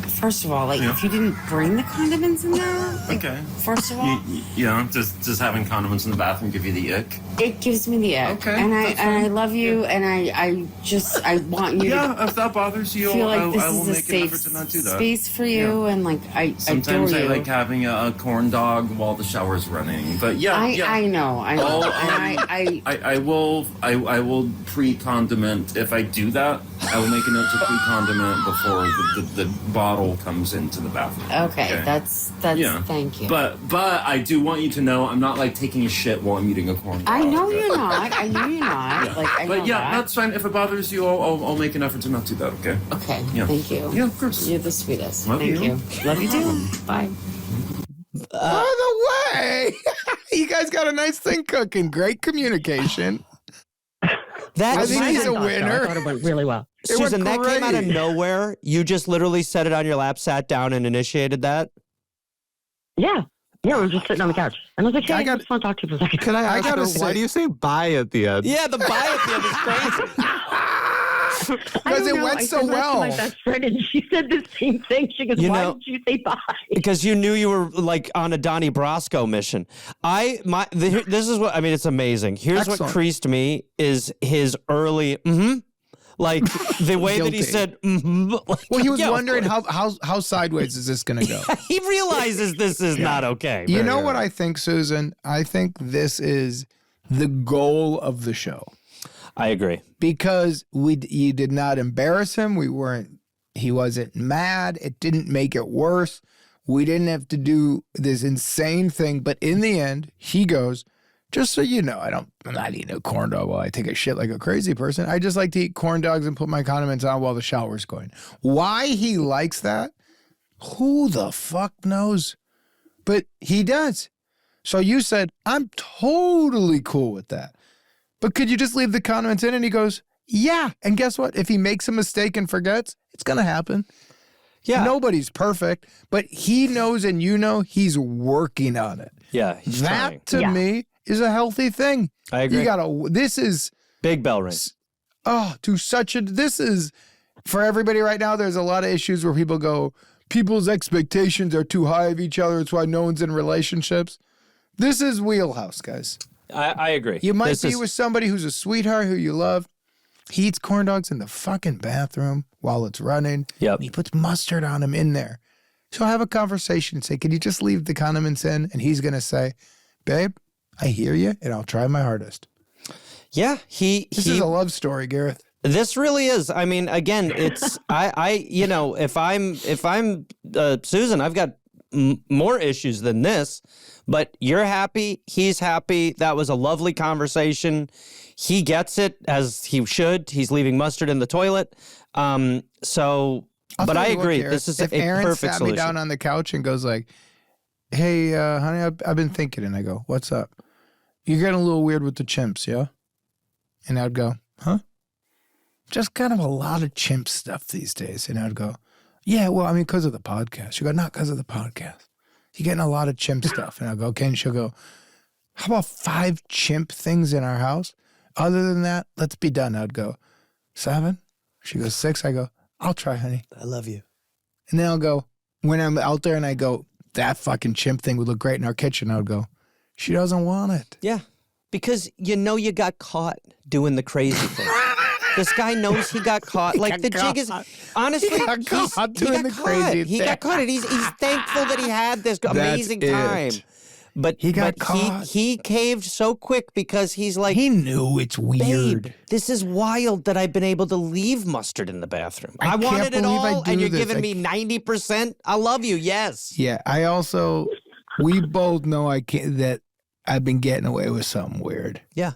first of all, like, if you didn't bring the condiments in there, like, first of all... Does having condiments in the bathroom give you the ick? It gives me the ick. Okay, And that's fine. I love you, and I want you to... if that bothers you, feel like this I will is a make an effort safe to not do that. space for you, and, like, I Sometimes adore I you. like having a corn dog while the shower's running, but I know. And I will pre-condiment. If I do that, I will make a note to pre-condiment before the bottle comes into the bathroom. Okay, that's thank you. But I do want you to know I'm not like taking a shit while I'm eating a corn dog. I know you're not. I know you're not. Yeah. Like, I know But yeah, that. that's fine. If it bothers you, I'll make an effort to not do that. Okay. Okay. Yeah. Thank you. Yeah, of course. You're the sweetest. Love Thank you. Love you too. Bye. By the way, you guys got a nice thing cooking. Great communication. I think he's a winner. I thought it went really well. It went Susan, that came out of great. nowhere. You just literally set it on your lap, sat down, and initiated that? Yeah. Yeah, we were just sitting on the couch. And I was like, hey, I just want to talk to you for a second. Can I ask gotta her, say- why do you say bye at the end? Yeah, the buy at the end is crazy. Because it went so well. My best friend, and she said the same thing. She goes, why did you say bye? Because you knew you were like on a Donnie Brasco mission. This is what, I mean, it's amazing. Here's what Excellent. creased me is his early, like the way that he Guilty. said, like, Well, he was yeah, of wondering course. how sideways is this going to go? He realizes this is not okay. You know what I think, Susan? I think this is the goal of the show. I agree. Because you did not embarrass him. He wasn't mad. It didn't make it worse. We didn't have to do this insane thing. But in the end, he goes, just so you know, I'm not eating a corn dog while I take a shit like a crazy person. I just like to eat corn dogs and put my condiments on while the shower's going. Why he likes that, who the fuck knows? But he does. So you said, I'm totally cool with that. But could you just leave the condiments in? And he goes, yeah. And guess what? If he makes a mistake and forgets, it's going to happen. Yeah. Nobody's perfect, but he knows and you know he's working on it. Yeah. He's trying. That to me is a healthy thing. I agree. This is big bell ring. This is for everybody right now. There's a lot of issues where people go, people's expectations are too high of each other. It's why no one's in relationships. This is wheelhouse, guys. I agree. You might be with somebody who's a sweetheart who you love. He eats corn dogs in the fucking bathroom while it's running. Yep. And he puts mustard on them in there. So have a conversation and say, can you just leave the condiments in? And he's going to say, babe, I hear you and I'll try my hardest. Yeah. This is a love story, Gareth. This really is. I mean, again, it's, if I'm Susan, I've got more issues than this, but you're happy. He's happy. That was a lovely conversation. He gets it as he should. He's leaving mustard in the toilet. But I agree. This is if a Aaron perfect sat solution. me down on the couch and goes like, hey, honey, I've been thinking. And I go, what's up? You're getting a little weird with the chimps, yeah? And I'd go, huh? Just kind of a lot of chimp stuff these days. And I'd go, yeah, well, I mean, because of the podcast. She'll go, not because of the podcast. You're getting a lot of chimp stuff. And I'll go, okay. And she'll go, how about 5 chimp things in our house? Other than that, let's be done. I'd go, 7? She goes, 6. I go, I'll try, honey. I love you. And then I'll go, when I'm out there and I go, that fucking chimp thing would look great in our kitchen. I would go, she doesn't want it. Yeah. Because you got caught doing the crazy thing. This guy knows he got caught. Like, the jig is, honestly, he got caught. He got caught. And he's thankful that he had this amazing time. But he got caught. He caved so quick because he's like, he knew it's weird. Babe, this is wild that I've been able to leave mustard in the bathroom. I wanted it all, and you're giving me 90%. I love you. Yes. Yeah. We both know that I've been getting away with something weird. Yeah.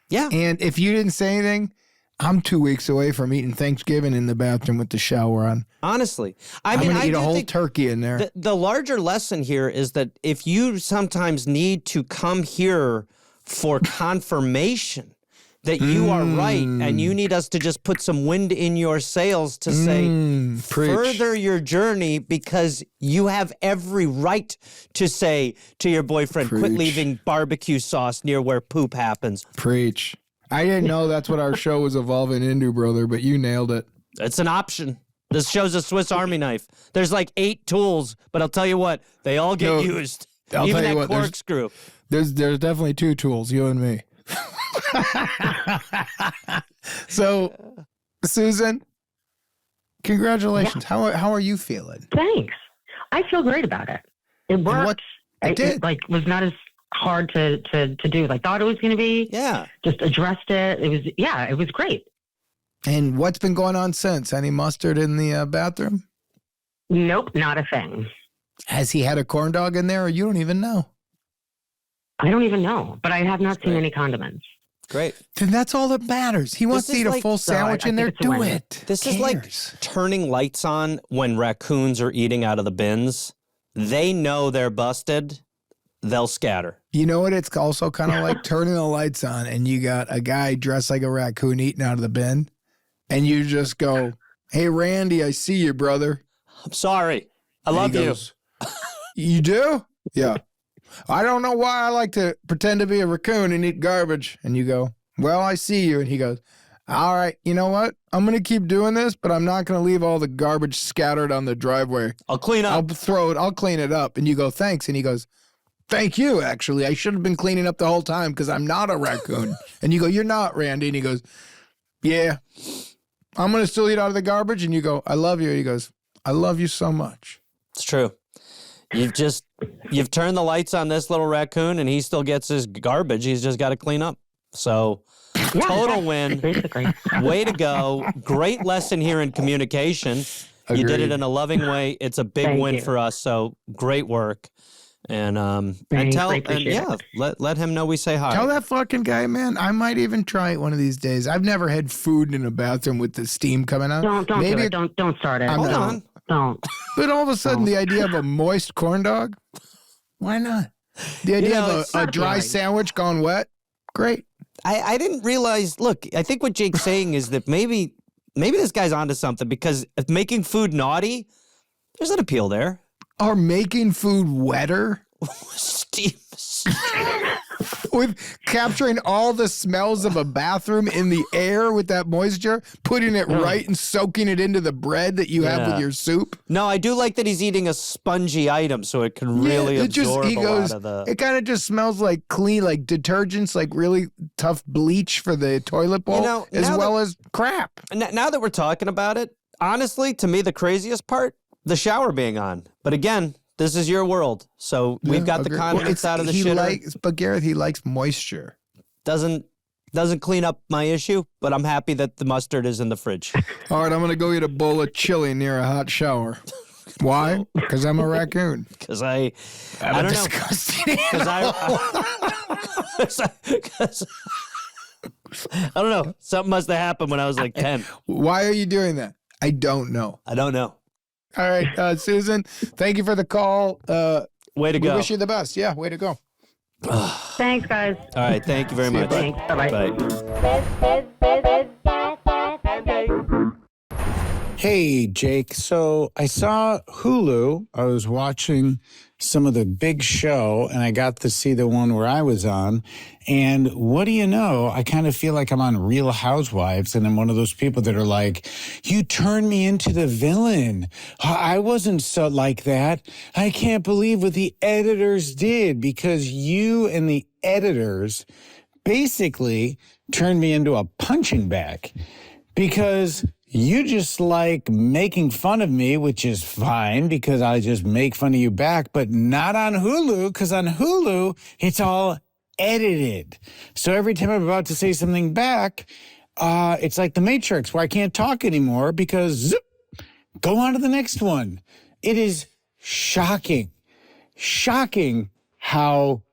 Yeah. And if you didn't say anything, I'm 2 weeks away from eating Thanksgiving in the bathroom with the shower on. Honestly. I'm going to eat a whole turkey in there. The larger lesson here is that if you sometimes need to come here for confirmation that you are right and you need us to just put some wind in your sails to say, further your journey, because you have every right to say to your boyfriend, quit leaving barbecue sauce near where poop happens. Preach. I didn't know that's what our show was evolving into, brother, but you nailed it. It's an option. This show's a Swiss Army knife. There's like 8 tools, but I'll tell you what, they all get used. I'll Even tell you that what, corkscrew. There's definitely 2 tools, you and me. So, Susan, congratulations. Yeah. How are you feeling? Thanks. I feel great about it. It worked. It was not as hard to do as I thought it was going to be. Yeah. Just addressed it. It was great. And what's been going on since? Any mustard in the bathroom? Nope, not a thing. Has he had a corn dog in there, or you don't even know? I don't even know, but I have not seen any condiments. Great. Then that's all that matters. He wants to eat a full sandwich in there. Do it. This is like turning lights on when raccoons are eating out of the bins. They know they're busted. They'll scatter. You know what? It's also kind of like turning the lights on and you got a guy dressed like a raccoon eating out of the bin. And you just go, hey, Randy, I see you, brother. I'm sorry. I love you. You do? Yeah. I don't know why I like to pretend to be a raccoon and eat garbage. And you go, well, I see you. And he goes, all right, you know what? I'm going to keep doing this, but I'm not going to leave all the garbage scattered on the driveway. I'll clean up. I'll clean it up. And you go, thanks. And he goes, thank you, actually. I should have been cleaning up the whole time because I'm not a raccoon. And you go, you're not, Randy. And he goes, yeah, I'm going to still eat out of the garbage. And you go, I love you. And he goes, I love you so much. It's true. You've turned the lights on this little raccoon and he still gets his garbage. He's just got to clean up. So total win. Basically. Way to go. Great lesson here in communication. Agreed. You did it in a loving way. It's a big win for us. So great work. And let him know we say hi. Tell that fucking guy, man, I might even try it one of these days. I've never had food in a bathroom with the steam coming out. Don't do it. Don't start it. Hold on. Don't. But all of a sudden, the idea of a moist corn dog, why not? The idea of a dry sandwich gone wet, great. I didn't realize, look, I think what Jake's saying is that maybe this guy's onto something, because if making food naughty, there's an appeal there. Are making food wetter? Steam. With capturing all the smells of a bathroom in the air with that moisture, putting it right and soaking it into the bread that you have with your soup. No, I do like that he's eating a spongy item so it can really absorb a lot of the... It kind of just smells like clean, like detergents, like really tough bleach for the toilet bowl, as well as crap. Now that we're talking about it, honestly, to me, the craziest part, the shower being on. But again... This is your world, so we've got the condiments out of the shitter. But Gareth, he likes moisture. Doesn't clean up my issue, but I'm happy that the mustard is in the fridge. All right, I'm going to go eat a bowl of chili near a hot shower. Why? Because I'm a raccoon. Because I don't know. Because I don't know. Something must have happened when I was like 10. Why are you doing that? I don't know. I don't know. All right, Susan, thank you for the call. Way to go. We wish you the best. Yeah, way to go. Thanks, guys. All right, thank you very much. Thanks. Bye-bye. Hey, Jake. So I saw Hulu. I was watching some of the big show, and I got to see the one where I was on. And what do you know? I kind of feel like I'm on Real Housewives, and I'm one of those people that are like, you turned me into the villain. I wasn't so like that. I can't believe what the editors did, because you and the editors basically turned me into a punching bag. because you just like making fun of me, which is fine because I just make fun of you back, but not on Hulu, because on Hulu, it's all edited. So every time I'm about to say something back, it's like the Matrix where I can't talk anymore because zip, go on to the next one. It is shocking how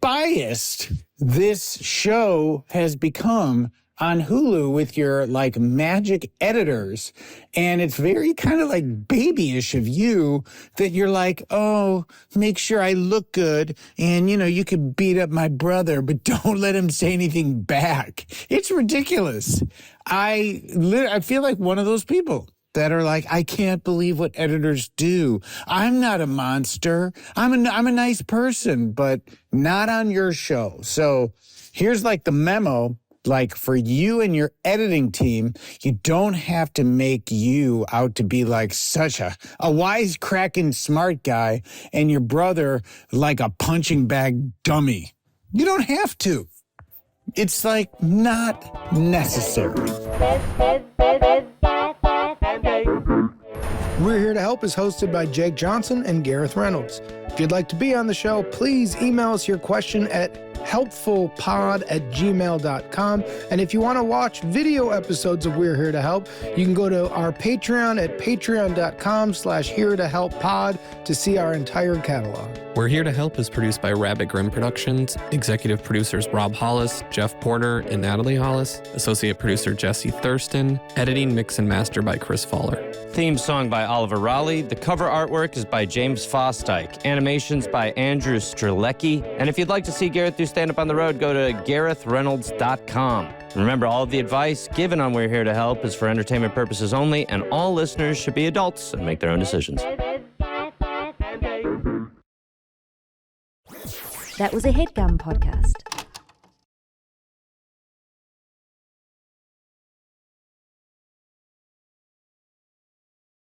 biased this show has become on Hulu with your like magic editors. And it's very kind of like babyish of you that you're like, oh, make sure I look good. And, you know, you could beat up my brother, but don't let him say anything back. It's ridiculous. I feel like one of those people that are like, I can't believe what editors do. I'm not a monster. I'm a nice person, but not on your show. So here's like the memo. Like for you and your editing team, you don't have to make you out to be like such a wisecracking smart guy and your brother like a punching bag dummy. You don't have to. It's like not necessary. We're Here to Help is hosted by Jake Johnson and Gareth Reynolds. If you'd like to be on the show, please email us your question at helpfulpod@gmail.com. And if you want to watch video episodes of We're Here to Help, you can go to our Patreon at patreon.com/heretohelppod to see our entire catalog. We're Here to Help is produced by Rabbit Grimm Productions, executive producers Rob Hollis, Jeff Porter, and Natalie Hollis, associate producer Jesse Thurston, editing, mix, and master by Chris Fowler. Theme song by Oliver Raleigh. The cover artwork is by James Fosdyke. Animations by Andrew Strelecki. And if you'd like to see Gareth do stand-up on the road, go to GarethReynolds.com. Remember, all of the advice given on We're Here to Help is for entertainment purposes only, and all listeners should be adults and make their own decisions. That was a HeadGum podcast.